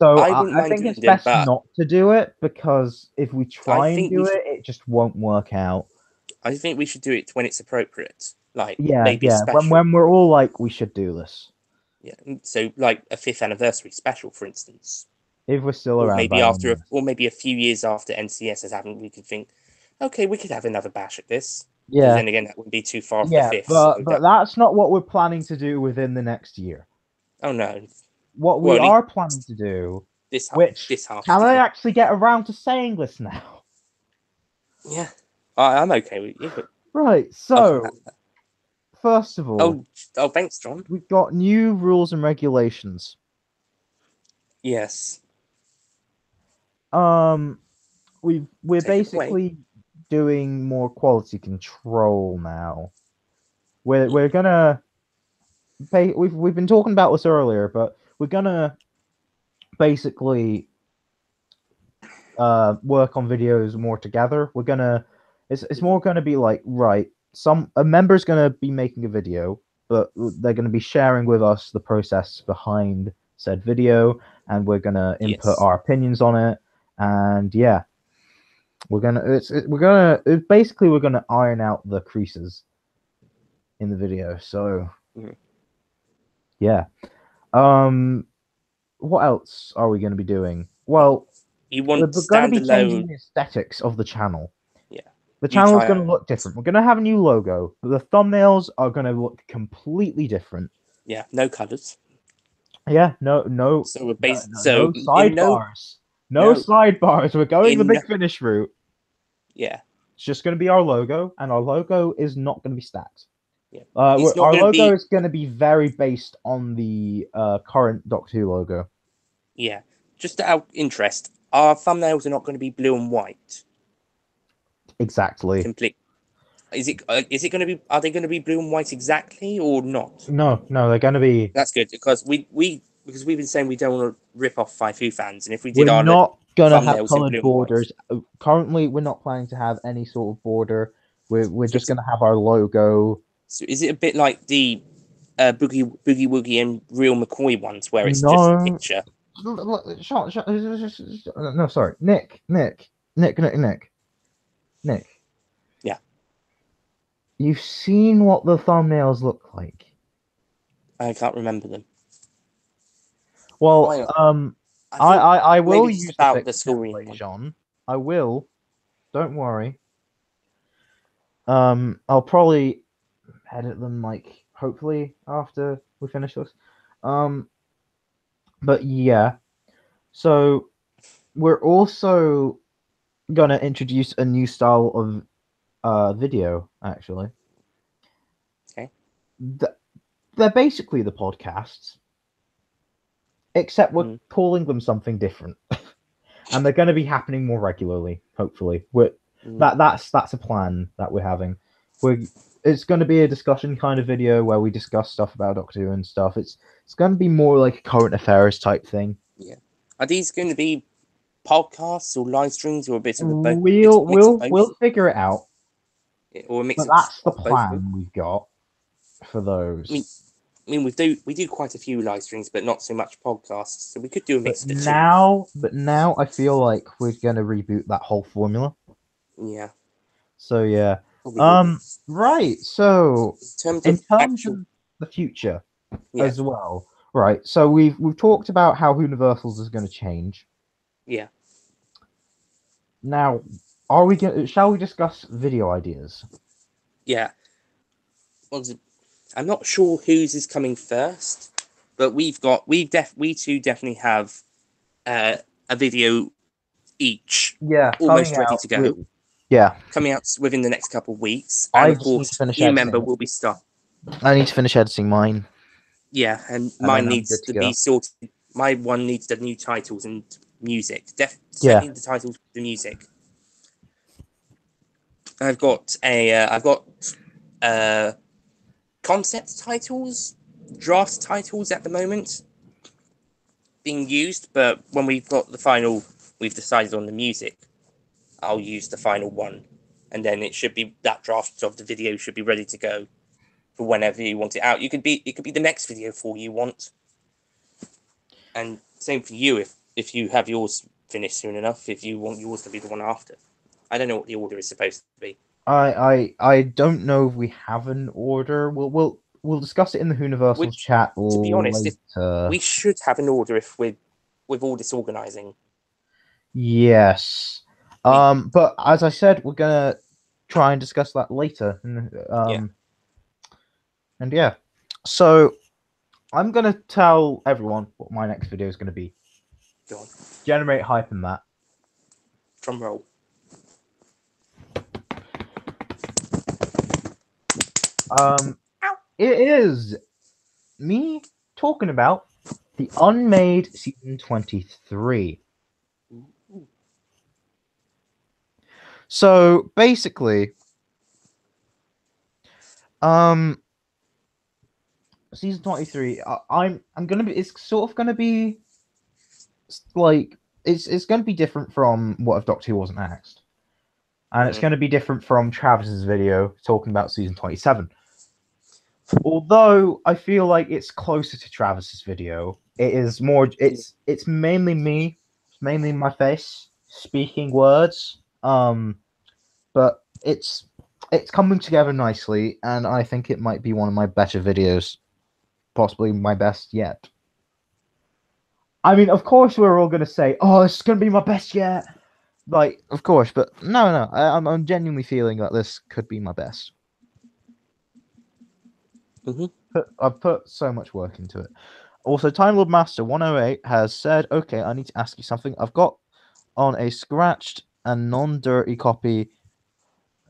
So I wouldn't I mind think doing it's them, best but not to do it because if we I try and think do we should. it, it just won't work out. I think we should do it when it's appropriate, like Yeah, maybe a yeah. special. When we're all like, we should do this Yeah, so like a fifth anniversary special, for instance, if we're still around by then. or maybe a few years after NCS has happened, we could think, okay, we could have another bash at this. But Yeah, then again, that wouldn't be too far off the yeah, fifth. So but that's not what we're planning to do within the next year. oh no, What we well at are planning least to do, this half which this half of can the I year. actually get around to saying this now? Yeah, I'm okay with you. But Right, so first of all, oh, thanks, John. we've got new rules and regulations. Yes, Um, we're take it away. basically doing more quality control now. We're gonna pay. We've been talking about this earlier, but we're gonna basically work on videos more together. We're gonna it's more gonna be like, right, a member's gonna be making a video, but they're gonna be sharing with us the process behind said video, and we're gonna input Yes. our opinions on it. And yeah, basically we're gonna iron out the creases in the video. So Mhm. yeah. Um, what else are we gonna be doing? Well, You we're want going to be changing standalone? the aesthetics of the channel. Yeah. The You channel is going try. to look different. We're going to have a new logo, but the thumbnails are going to look completely different. Yeah, no colors. Yeah, So we're no, based. no, So no in no sidebars. No no sidebars. We're going the in big finish route. yeah It's just going to be our logo, and our logo is not going to be stacked. yeah. It's not Our going to logo be is going to be very based on the current Doctor Who logo. yeah. Just out of interest, our thumbnails are not going to be blue and white. Exactly. Complete. Is it going to be? Are they going to be blue and white exactly or not? No, they're going to be. That's good because because we've been saying we don't want to rip off Five Who fans, and if we did We're our not gonna have thumbnails in blue colored and white, borders. Currently, we're not planning to have any sort of border. We're so just it's gonna have our logo. so is it a bit like the Boogie Woogie and Real McCoy ones where it's just a No, picture? no, sorry, Nick. Yeah, You've seen what the thumbnails look like. I can't remember them. Well, Why not? I think I will maybe just use the about the fixed school reunion template, one. John. I will. Don't worry. I'll probably edit them like hopefully after we finish this. Um, but yeah. So we're also gonna introduce a new style of video, actually. Okay. They're basically the podcasts, except we're Mm. calling them something different. And they're gonna be happening more regularly, hopefully. Mm. That's a plan that we're having. We're It's gonna be a discussion kind of video where we discuss stuff about Doctor Who and stuff. It's gonna be more like a current affairs type thing. Yeah. Are these going to be podcasts or live streams or a bit of a We'll mix of we'll both? we'll figure it out. Or a mix But that's the of both? plan we've got for I mean, those. we do quite a few live streams, but not so much podcasts. So we could do a But mix of the two. now I feel like we're gonna reboot that whole formula. Yeah, So yeah. probably will be. Right. So In terms in of terms of actual, the future yeah, as well. Right. So we've talked about how Whoniversals is gonna change. yeah, Now, are we going shall we discuss video ideas? yeah. Well, I'm not sure whose is coming first, but we two definitely have uh, a video each, Yeah, coming almost ready out. to go, Yeah. coming out within the next couple of weeks, and I of just need to course, finish new member editing. will be start. I need to finish editing mine, Yeah, and and mine then I'm needs good to to be go. sorted. My one needs the new titles and music. Yeah. Certainly the titles, the music. I've got uh, concept titles, draft titles at the moment being used, but when we've got the final, we've decided on the music. I'll use the final one, and then it should be that draft of the video should be ready to go for whenever you want it out. It could be the next video for you want, and same for you if you have yours finished soon enough. If you want yours to be the one after, I don't know what the order is supposed to be. I don't know if we have an order. We'll discuss it in the Whoniversals Which, chat to be honest, if later. we should have an order if we're with all this organizing. Yes. I mean, But as I said, we're gonna try and discuss that later. Yeah. And yeah, so I'm gonna tell everyone what my next video is gonna be. Go on. Generate hype in that. Drum roll. It is me talking about the Unmade season 23. So basically, season 23. I'm gonna be. It's sort of gonna be like it's gonna be different from what if Doctor Who wasn't axed, and it's gonna be different from Travis's video talking about season 27. Although I feel like it's closer to Travis's video, it is more. It's mainly me, it's mainly my face speaking words. But it's coming together nicely, and I think it might be one of my better videos, possibly my best yet. I mean, of course, we're all gonna say, "Oh, it's gonna be my best yet." Like, of course, but no. I'm genuinely feeling that this could be my best. I've put so much work into it. Also, Time Lord Master 108 has said, "Okay, I need to ask you something. I've got on a scratched and non-dirty copy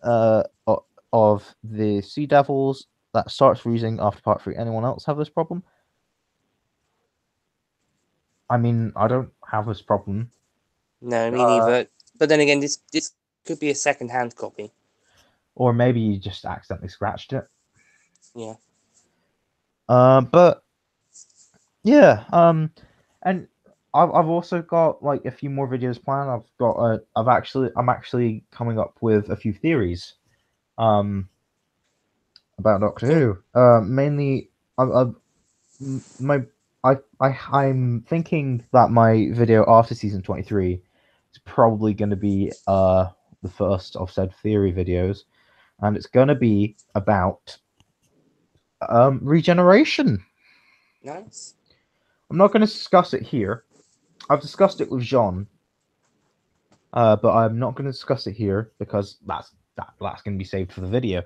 of the Sea Devils that starts freezing after part 3. Anyone else have this problem?" I mean, I don't have this problem. No, me neither. But then again, this could be a second-hand copy. Or maybe you just accidentally scratched it. Yeah. But yeah, and I've also got like a few more videos planned. I'm actually coming up with a few theories, about Doctor Cool. Who. Mainly, I my I'm thinking that my video after season 23 is probably going to be the first of said theory videos, and it's going to be about regeneration. Nice. I'm not going to discuss it here. I've discussed it with Jean, but I'm not going to discuss it here because that's going to be saved for the video.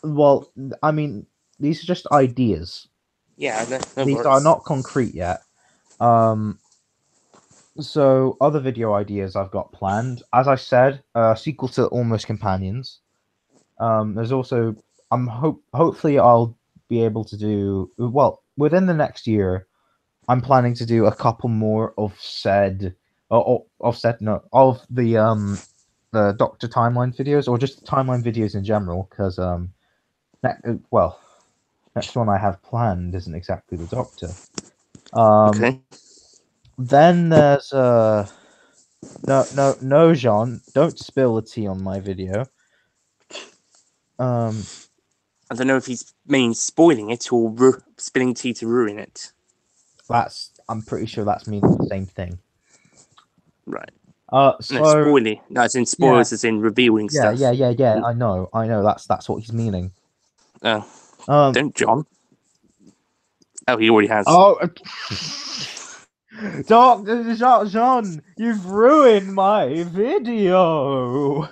Well, I mean, these are just ideas. Yeah, no These are worries. not concrete yet. Um, so other video ideas I've got planned. As I said, sequel to Almost Companions. There's also hopefully I'll be able to do well within the next year. I'm planning to do a couple more of said of the Doctor timeline videos, or just timeline videos in general, because well, next one I have planned isn't exactly the Doctor. Okay. Then there's no, Jean, don't spill the tea on my video. I don't know if he's meaning spoiling it or spilling tea to ruin it. I'm pretty sure that's meaning the same thing. Right. So No, spoily. No, as in spoilers, as in revealing stuff. yeah. I know. That's what he's meaning. Oh, Um. don't John. Oh, he already has. Oh, Doctor Jean, you've ruined my video.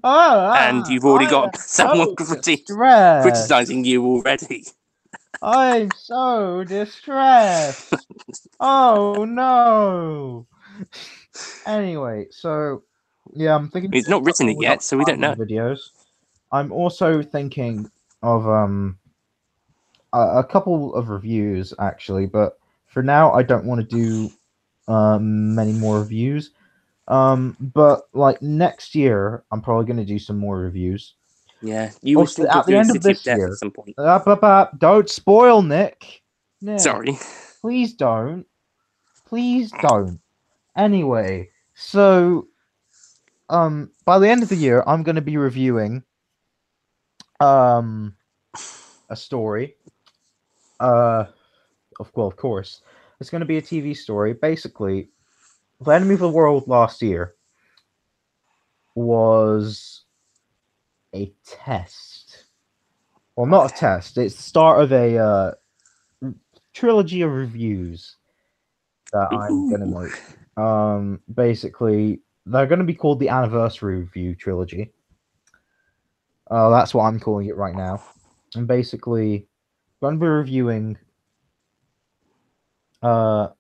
And you've already I am got someone so distressed. criticizing you already. I'm so distressed. Oh no. Anyway, so yeah, I'm thinking He's not of written it more yet, Doctor so we don't Timeline know. videos. I'm also thinking of a couple of reviews actually, but for now I don't want to do many more reviews. But like next year, I'm probably going to do some more reviews. Yeah, you was Also, thinking at of the doing end of City of this Death at year, some point. don't spoil, Nick. Nick, Sorry. please don't. Please don't. Anyway, so by the end of the year, I'm going to be reviewing a story. Of course, it's going to be a TV story. Basically, the Enemy of the World last year was a test. Well, not a test. It's the start of a trilogy of reviews that I'm gonna make. Basically, they're going to be called the Anniversary Review Trilogy. That's what I'm calling it right now. And basically, I'm going to be reviewing. At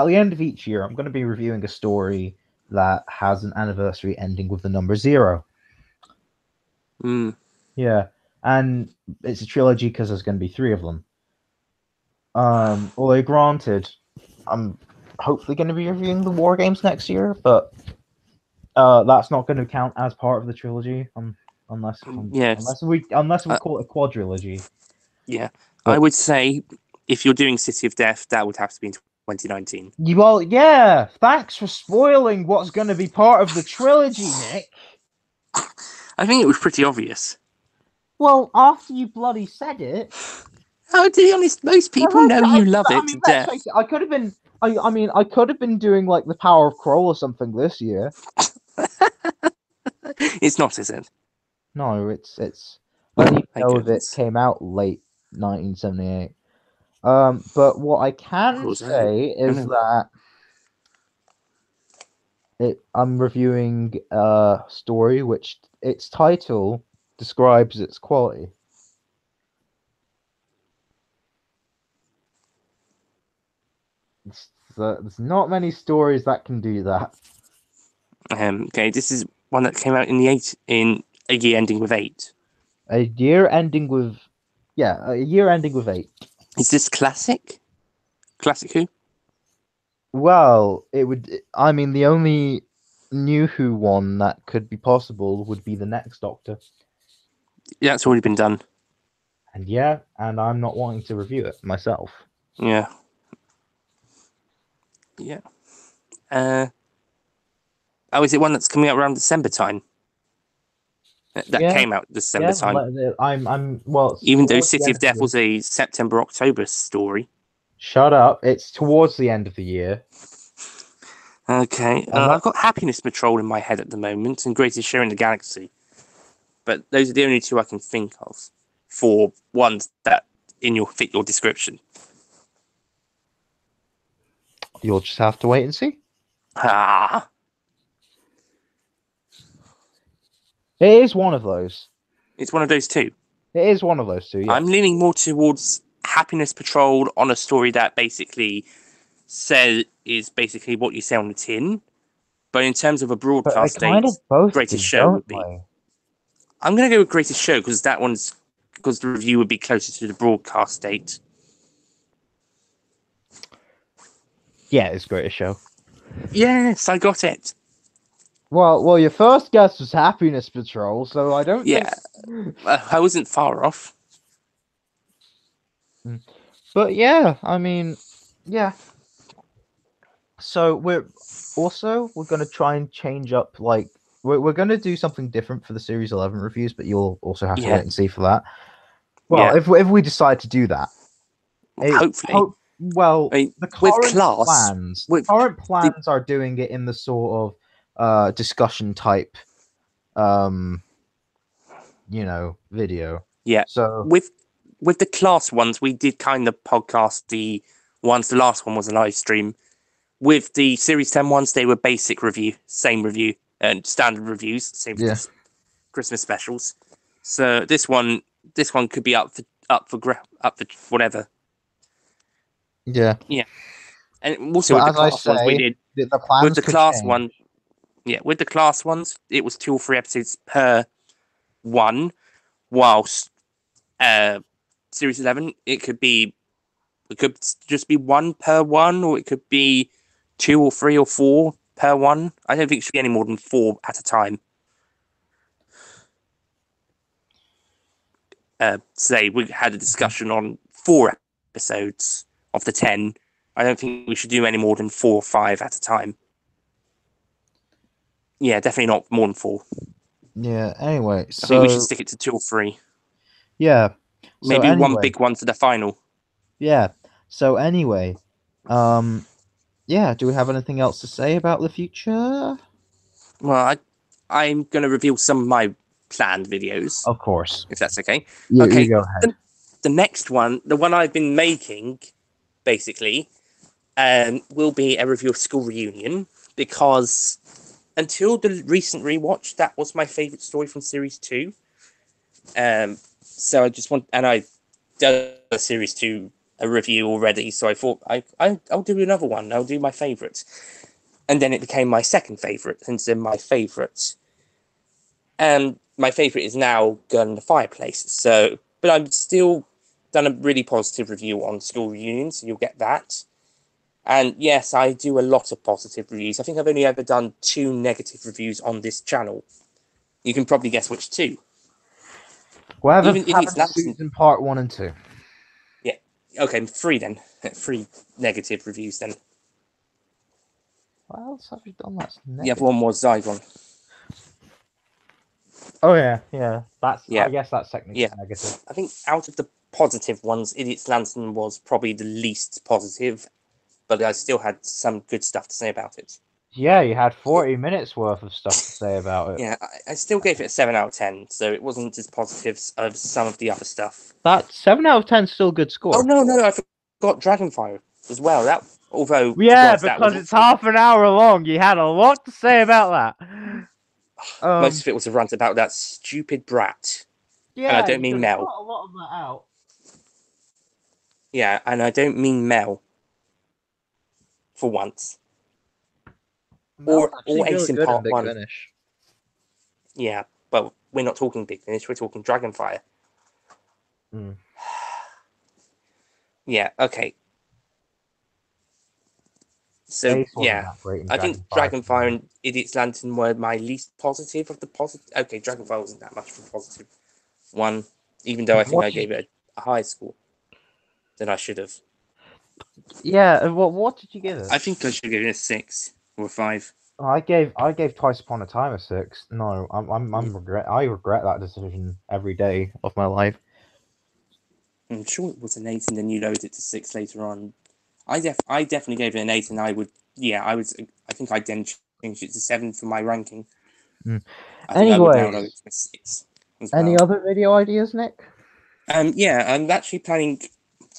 the end of each year, I'm going to be reviewing a story that has an anniversary ending with the number 0. Yeah, and it's a trilogy because there's going to be 3 of them. Although granted, I'm hopefully going to be reviewing the War Games next year, but that's not going to count as part of the trilogy, unless Yes. unless we call it a quadrilogy. Yeah, But, I would say if you're doing City of Death, that would have to be in 2019. well, yeah. Thanks for spoiling what's going to be part of the trilogy, Nick. I think it was pretty obvious. Well, after you bloody said it. Oh, to be honest, most people know you love it to death. Face it, I could have been. I could have been doing like the Power of Kroll or something this year. It's not, is it? No, it's. I don't even Thank know if it goodness. came out late 1978. But what I can say is that I'm reviewing a story which its title describes its quality. There's not many stories that can do that. Okay, this is one that came out in a year ending with 8. A year ending with 8. Is this classic? Classic Who? Well, it would. I mean, the only new Who one that could be possible would be the next Doctor. Yeah, it's already been done. And I'm not wanting to review it myself. Yeah. Yeah. Oh, is it one that's coming out around December time? That came out December time. Well. Even though City of Death was a September October story. Shut up! It's towards the end of the year. Okay, I've got Happiness Patrol in my head at the moment and Greatest Show in the Galaxy, but those are the only 2 I can think of for ones that fit your description. You'll just have to wait and see. Ah. It is one of those. It's one of those 2. It is one of those 2. Yeah. I'm leaning more towards Happiness Patrol on a story that basically is basically what you say on the tin. But in terms of a broadcast date, Greatest Show would be. I'm going to go with Greatest Show because the review would be closer to the broadcast date. Yeah, it's Greatest Show. Yes, I got it. Well, your first guess was Happiness Patrol, so I don't. Yeah, I wasn't far off. But yeah, I mean, yeah. So we're going to try and change up, like we're going to do something different for the Series 11 reviews, but you'll also have to wait and see for that. Well, if we decide to do that, hopefully. The current plans are doing it in the sort of discussion type, video. Yeah. So with the class ones, we did kind of podcast the ones. The last one was a live stream. With the Series 10 ones, they were basic review, same review, and standard reviews, same for Christmas specials. So this one could be up for whatever. Yeah. Yeah. And also with the class ones, we did the plans with the class change. one. Yeah, with the class ones, it was 2 or 3 episodes per one, whilst Series 11, it could just be 1 per one, or it could be 2 or 3 or 4 per one. I don't think it should be any more than 4 at a time. Say we had a discussion on 4 episodes of the 10. I don't think we should do any more than 4 or 5 at a time. Yeah, definitely not more than 4. Yeah, anyway. I think we should stick it to 2 or 3. Yeah. Maybe one big one to the final. Yeah. So anyway, yeah, do we have anything else to say about the future? Well, I'm going to reveal some of my planned videos. Of course. If that's okay. Okay. You go ahead. The next one, the one I've been making, basically, will be a review of School Reunion, because until the recent rewatch, that was my favorite story from series 2. So I just want, and I done a series 2 a review already, so I thought I'll do another one. I'll do my favorite, and then it became my second favorite, and then my favorite. And my favorite is now Gun in the Fireplace. So, but I'm still done a really positive review on School Reunion, so you'll get that. And yes, I do a lot of positive reviews. I think I've only ever done 2 negative reviews on this channel. You can probably guess which 2. Whatever Even Idiot's happened to Lantern. Susan Part 1 and 2? Yeah. Okay, 3 then. 3 negative reviews then. What else have you done that's The negative? other one was Zygon. Oh yeah. I Yeah. guess that's technically Yeah. negative. I think out of the positive ones, Idiot's Lantern was probably the least positive, but I still had some good stuff to say about it. Yeah, you had 40 minutes worth of stuff to say about it. Yeah, I still gave it a 7 out of 10, so it wasn't as positive as some of the other stuff. That 7 out of 10 is still a good Oh, score. no, I forgot Dragonfire as well. That, although, to be Yeah, honest, that was because it's also, half an hour long. You had a lot to say about that. most of it was a rant about that stupid brat. And I Yeah, don't you mean could have Mel. cut a lot of that out. Yeah, and I don't mean Mel, for once. Mel's actually Or really Ace in good in Part Big 1. Finish. Yeah, but we're not talking Big Finish, we're talking Dragonfire. Mm. Yeah, okay. So, Ace wasn't yeah. that great in I think Dragonfire. Dragonfire and Idiot's Lantern were my least positive of the positive. Okay, Dragonfire wasn't that much of a positive one, even though I think What I did gave it a high score than I should have. Yeah, what did you give it? I think I should give it a 6 or a 5. I gave Twice Upon a Time a 6. No, I regret that decision every day of my life. I'm sure it was an 8 and then you lowered it to 6 later on. I definitely gave it an 8 and I think I then changed it to 7 for my ranking. Mm. I think I would now lower it Anyways, to a 6 as any well. other video ideas, Nick? Yeah, I'm actually planning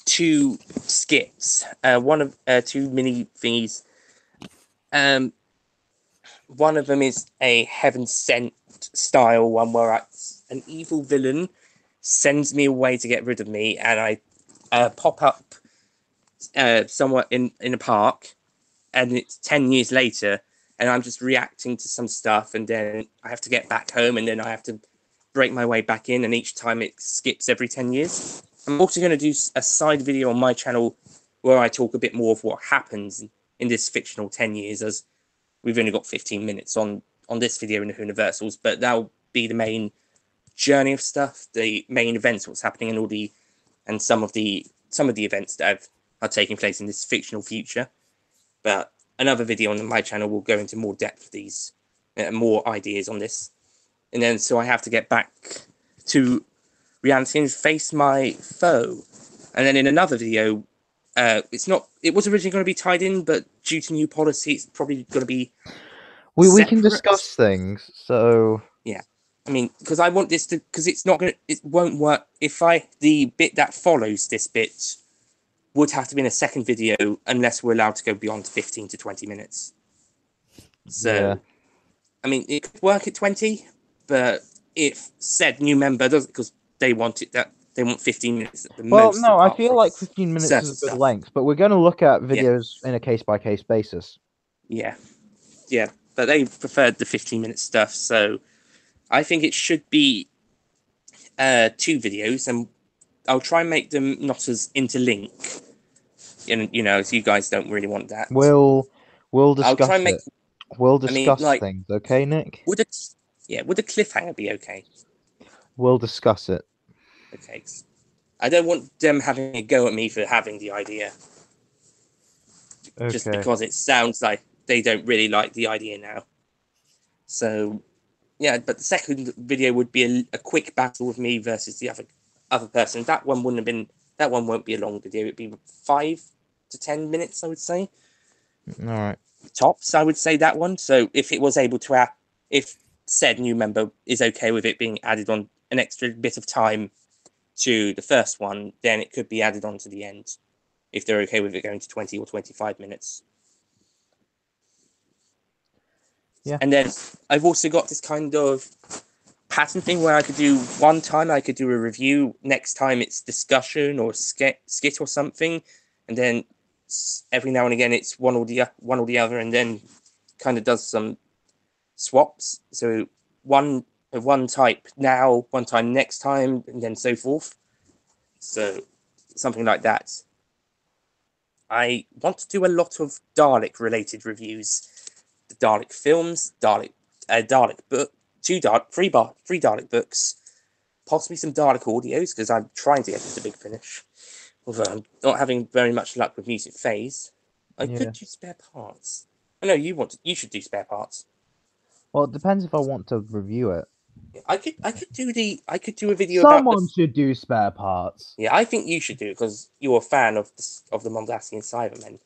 2 skits. One of 2 mini thingies. One of them is a Heaven Sent style one where an evil villain sends me away to get rid of me, and I pop up somewhere in a park, and it's 10 years later, and I'm just reacting to some stuff, and then I have to get back home, and then I have to break my way back in, and each time it skips every 10 years. I'm also going to do a side video on my channel where I talk a bit more of what happens in this fictional 10 years, as we've only got 15 minutes on this video in the Whoniversals, but that'll be the main journey of stuff, the main events, what's happening, and some of the events that are taking place in this fictional future. But another video on my channel will go into more depth of these, more ideas on this, and then so I have to get back to reality and face my foe. And then in another video, it was originally going to be tied in, but due to new policy, it's probably going to be We can separate. discuss things. So Yeah, I mean, because I want this to, because it won't work if the bit that follows this bit would have to be in a second video unless we're allowed to go beyond 15 to 20 minutes. yeah. So, I mean, it could work at 20, but if said new member doesn't, because they want 15 minutes at the Well, most, no, I apart feel from like 15 minutes is certain a good stuff. length, but we're going to look at Yeah, videos in a case-by-case basis. yeah, yeah. But they preferred the 15-minute stuff, so I think it should be 2 videos, and I'll try and make them not as interlink. And so you guys don't really want that. We'll I'll try and discuss make. it. We'll I mean, discuss like, things, okay, Nick? would a would a cliffhanger be okay? We'll discuss it. Okay, I don't want them having a go at me for having the idea, just Okay. because it sounds like they don't really like the idea now. So yeah, but the second video would be a quick battle with me versus the other person. That one wouldn't have been. That one won't be a long video. It'd be 5 to 10 minutes, I would say. All right. Tops, I would say that one. So if it was able to add, if said new member is okay with it being added on an extra bit of time to the first one, then it could be added on to the end. If they're okay with it going to 20 or 25 minutes. Yeah. And then I've also got this kind of pattern thing where I could do one time I could do a review, next time it's discussion or skit or something, and then every now and again it's one or the other, and then kind of does some swaps. So one type now, one time next time, and then so forth. So something like that. I want to do a lot of Dalek related reviews, the Dalek films, Dalek book, three Dalek books, possibly some Dalek audios because I'm trying to get into Big Finish. Although I'm not having very much luck with Music Phase, I Yeah. could do spare parts. I know you should do spare parts. Well, it depends if I want to review it. I could do a video about the. Someone should do spare parts. Yeah, I think you should do it because you're a fan of the Mondasian Cybermen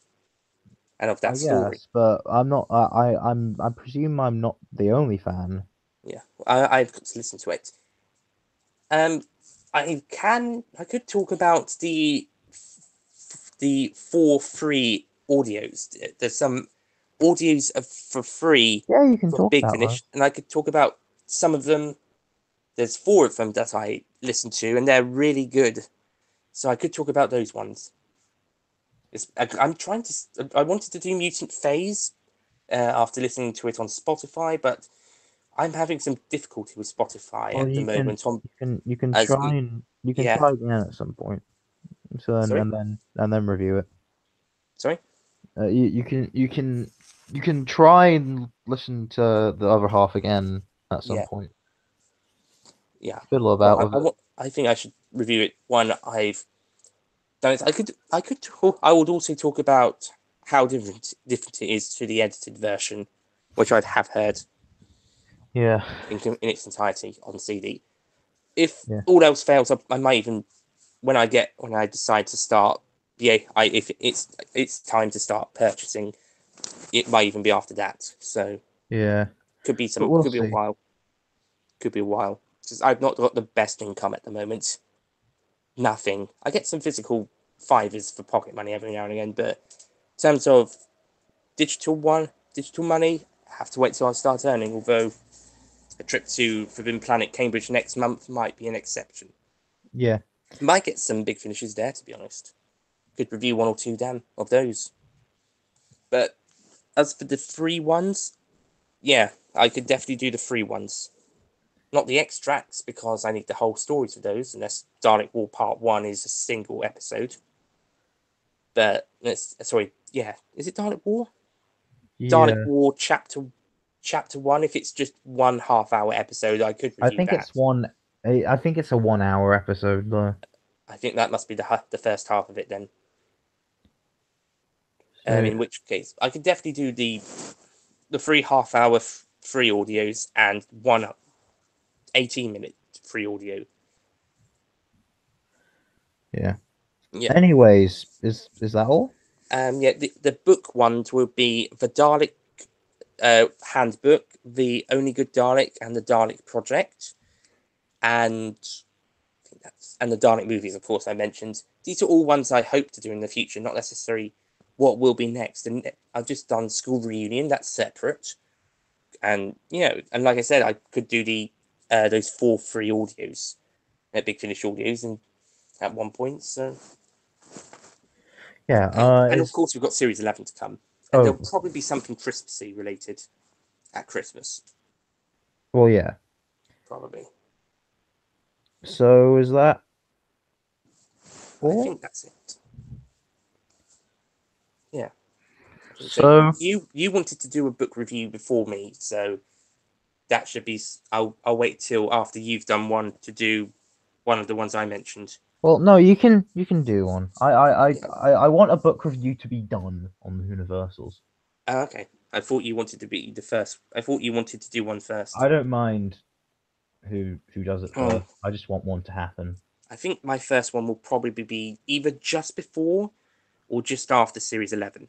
and of I that story. guess, but I'm not. I presume I'm not the only fan. Yeah, I've got to listen to it. Um, I could talk about the 4 free audios. There's some audios for free Yeah, you can from talk Big about Finish, those. and I could talk about some of them. There's 4 of them that I listen to, and they're really good. So I could talk about those ones. I'm trying to. I wanted to do Mutant Phase after listening to it on Spotify, but I'm having some difficulty with Spotify Well, at the moment. On you can as try and you can yeah, try again at some point. So sorry, and then review it. sorry, You can try and listen to the other half again at some yeah, point. yeah. Fiddle Well, about with it. I think I should review it. One I've done it. I would also talk about how different it is to the edited version, which I have heard Yeah, in its entirety on CD. If yeah, all else fails, I might even when I decide to start. Yeah, if it's time to start purchasing, it might even be after that. So yeah. But we'll could be a see. while, because I've not got the best income at the moment. Nothing. I get some physical fivers for pocket money every now and again, but in terms of digital money, I have to wait till I start earning. Although a trip to Forbidden Planet Cambridge next month might be an exception. Yeah, Might get some big finishes there, to be honest. Could review 1 or 2 damn of those. But as for the free ones, yeah, I could definitely do the free ones. Not the extracts because I need the whole story for those, unless Dalek War Part One is a single episode. But sorry, yeah, is it Dalek War? Dalek yeah. War Chapter One. If it's just 1 half-hour episode, I could I review think it's that. one. I think it's a 1 hour episode though. I think that must be the first half of it then. So In which case, I could definitely do the 3 half-hour free audios and one 18-minute free audio. yeah. Yeah. Anyways, is that all? Yeah, the book ones will be the Dalek handbook, the Only Good Dalek, and the Dalek Project, and I think the Dalek movies, of course, I mentioned. These are all ones I hope to do in the future, not necessarily what will be next. And I've just done School Reunion, that's separate, and and like I said, I could do the those 4 free audios, Big Finish audios, and at one point. So, Yeah. and of Is course, we've got Series 11 to come, and there'll oh probably be something Christmassy related at Christmas, well, yeah. probably. So is that I all? think that's it. Yeah, I think so. So You wanted to do a book review before me, so that should be. I'll wait till after you've done one to do one of the ones I mentioned. well, no, you can do one. Yeah. I want a book review to be done on the Whoniversals. Okay. I thought you wanted to be the first. I thought you wanted to do one first. I don't mind who does it Oh, first. I just want one to happen. I think my first one will probably be either just before or just after Series 11.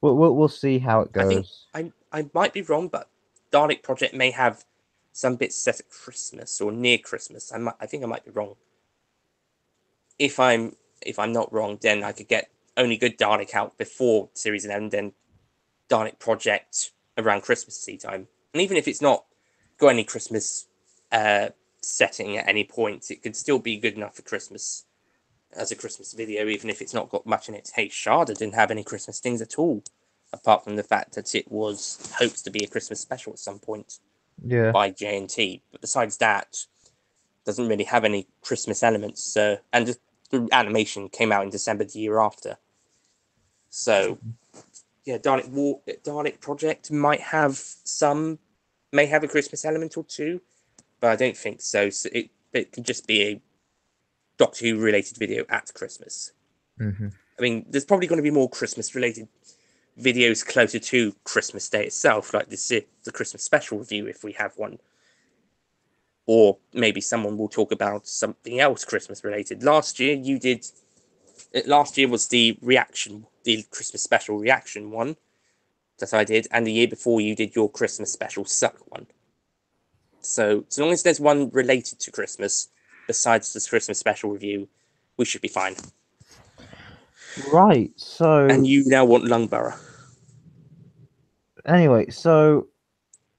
We'll see how it I think goes. I might be wrong, but Dalek Project may have some bits set at Christmas or near Christmas. I think I might be wrong. If I'm not wrong, then I could get Only Good Dalek out before Series 11, then Dalek Project around Christmas time. And even if it's not got any Christmas setting at any point, it could still be good enough for Christmas as a Christmas video, even if it's not got much in it. Hey, Sharda didn't have any Christmas things at all, apart from the fact that it was hoped to be a Christmas special at some point Yeah. by J&T. But besides that, doesn't really have any Christmas elements. And the animation came out in December the year after. So yeah, Dalek Project may have a Christmas element or two, but I don't think so. So it could just be a Doctor Who related video at Christmas. Mm-hmm. I mean, there's probably going to be more Christmas related videos closer to Christmas Day itself, like the Christmas special review if we have one. Or maybe someone will talk about something else Christmas related. Last year was the Christmas special reaction one that I did, and the year before you did your Christmas special suck one. So long as there's one related to Christmas besides this Christmas special review, we should be fine. Right. So And you now want Lungborough. anyway, so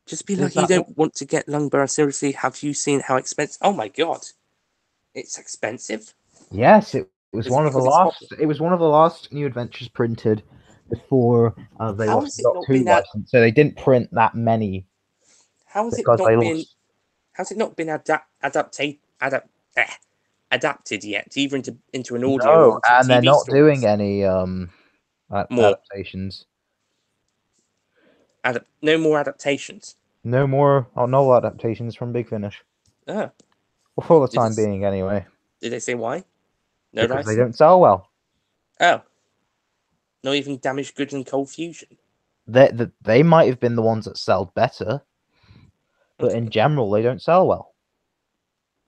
Just be is like, you that what? don't want to get Lungborough. Seriously, have you seen how expensive? Oh my god, it's expensive. Yes, it was Is it one of the because it's last. popular? It was one of the last new adventures printed before they How lost has the it Doctor not Who been that? license. So they didn't print that many How has it because they not been? lost. How's it not been adapted yet, either into an audio or No, into and they're TV not doing stories? any More, adaptations. no more adaptations. No more novel adaptations from Big Finish. Oh, Well, for the did time it? being, anyway, Did they say why? No because they license. don't sell well. Oh, not even Damaged Goods and Cold Fusion. They might have been the ones that sold better, but in Okay. general, they don't sell well.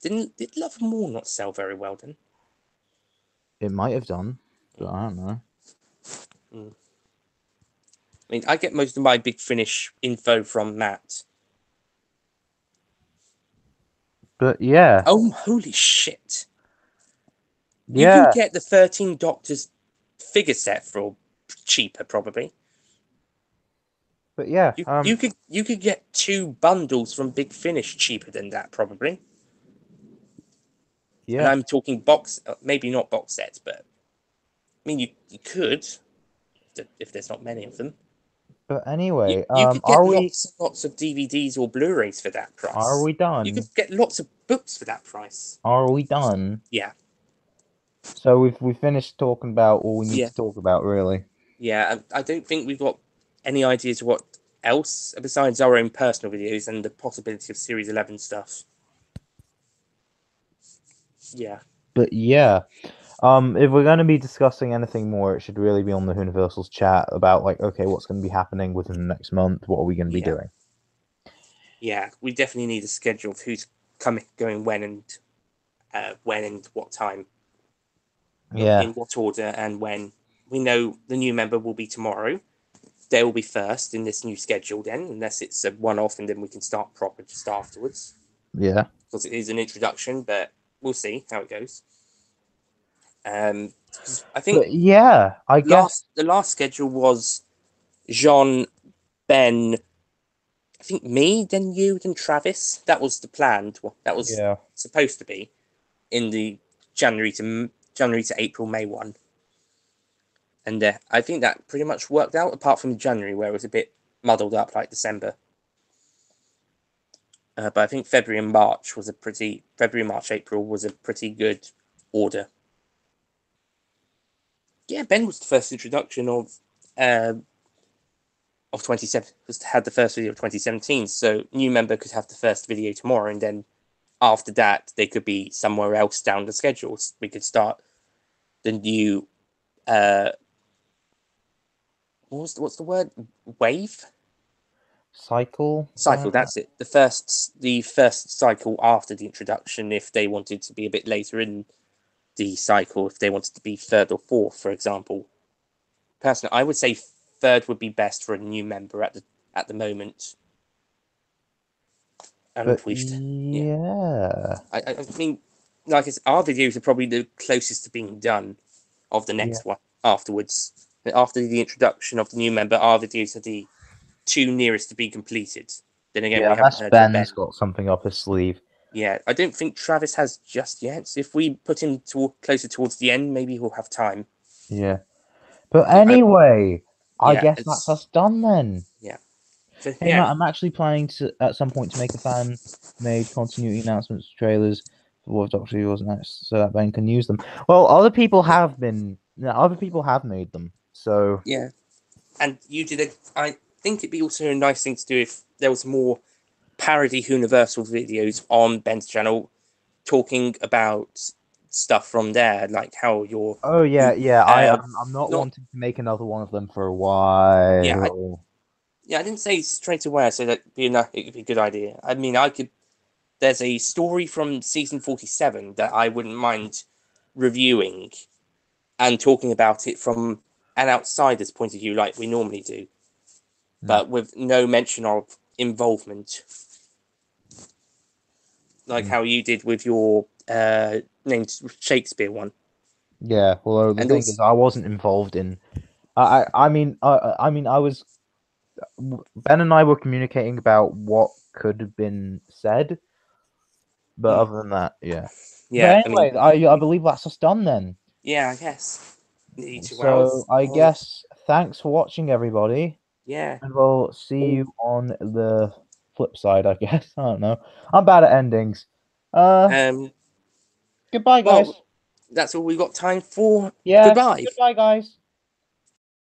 Did Love and War not sell very well then? It might have done, but I don't know. Mm. I mean, I get most of my Big Finish info from Matt. But yeah, Oh, holy shit! You can yeah, get the 13 Doctors figure set for cheaper, probably. but yeah, You could get 2 bundles from Big Finish cheaper than that, probably. And yeah. I'm talking maybe not box sets, but I mean you could if there's not many of them. But You anyway, you could get lots and lots of DVDs or Blu-rays for that are price. we You could done? get lots of books for that price. Are we done? Yeah, So we've finished talking about all we need yeah, to talk about, really. yeah. I don't think we've got any ideas of what else besides our own personal videos and the possibility of Series 11 stuff. Yeah, But yeah, if we're going to be discussing anything more, it should really be on the Whoniversals chat about like, okay, what's going to be happening within the next month? What are we going to be yeah, doing? yeah. We definitely need a schedule of who's coming, going when and what time. Yeah, In what order and when. We know the new member will be tomorrow. They will be first in this new schedule then, unless it's a one-off and then we can start proper just afterwards. yeah. Because it is an introduction, but we'll see how it goes. Because I think But yeah, I guess the last schedule was Jean, Ben, I think me, then you, then Travis. That was the planned. That was yeah. supposed to be in the January to April May one. And I think that pretty much worked out, apart from January, where it was a bit muddled up like December. But I think February, March, April was a pretty good order. Yeah, Ben was the first introduction uh, of 27 had the first video of 2017. So new member could have the first video tomorrow, and then after that they could be somewhere else down the schedules. We could start the new what's the word, wave Cycle. cycle. That's it. The first cycle after the introduction, if they wanted to be a bit later in the cycle, if they wanted to be third or fourth, for example. Personally, I would say third would be best for a new member at the moment. And But we should, yeah. yeah, I mean, like I said, our videos are probably the closest to being done of the yeah. next one afterwards. After the introduction of the new member, our videos are the two nearest to be completed. Then again, Yeah, we haven't unless heard from Ben's Ben. got something up his sleeve. Yeah, I don't think Travis has just yet. So if we put him closer towards the end, maybe he'll have time. Yeah. But So anyway, I yeah, guess that's it's us done then. yeah. So Hey yeah, Matt, I'm actually planning to at some point to make a fan-made continuity announcements trailers for what Doctor Who was next, so that Ben can use them. Well, other people have been, yeah, other people have made them. So yeah. And you did a. I think it'd be also a nice thing to do if there was more parody Universal videos on Ben's channel talking about stuff from there, like how you're oh yeah, you yeah, I'm not not wanting to make another one of them for a yeah while. I didn't say straight away. I said that it could be a good idea. I mean, I could. There's a story from season 47 that I wouldn't mind reviewing and talking about it from an outsider's point of view, like we normally do, Hmm, but with no mention of involvement, like hmm. how you did with your named Shakespeare one. Yeah, well, the And thing also, is, I wasn't involved in. I mean, I was. Ben and I were communicating about what could have been said, but mm, other than that, yeah. But yeah, I mean, anyway, I believe that's us done then. yeah, I guess nearly two So hours. I Oh, guess thanks for watching, everybody, yeah. and we'll see Oh, you on the flip side, I guess. I don't know. I'm bad at endings. Uh, um. Goodbye, Well, guys. that's all we've got time for. Yeah, Goodbye. goodbye, guys.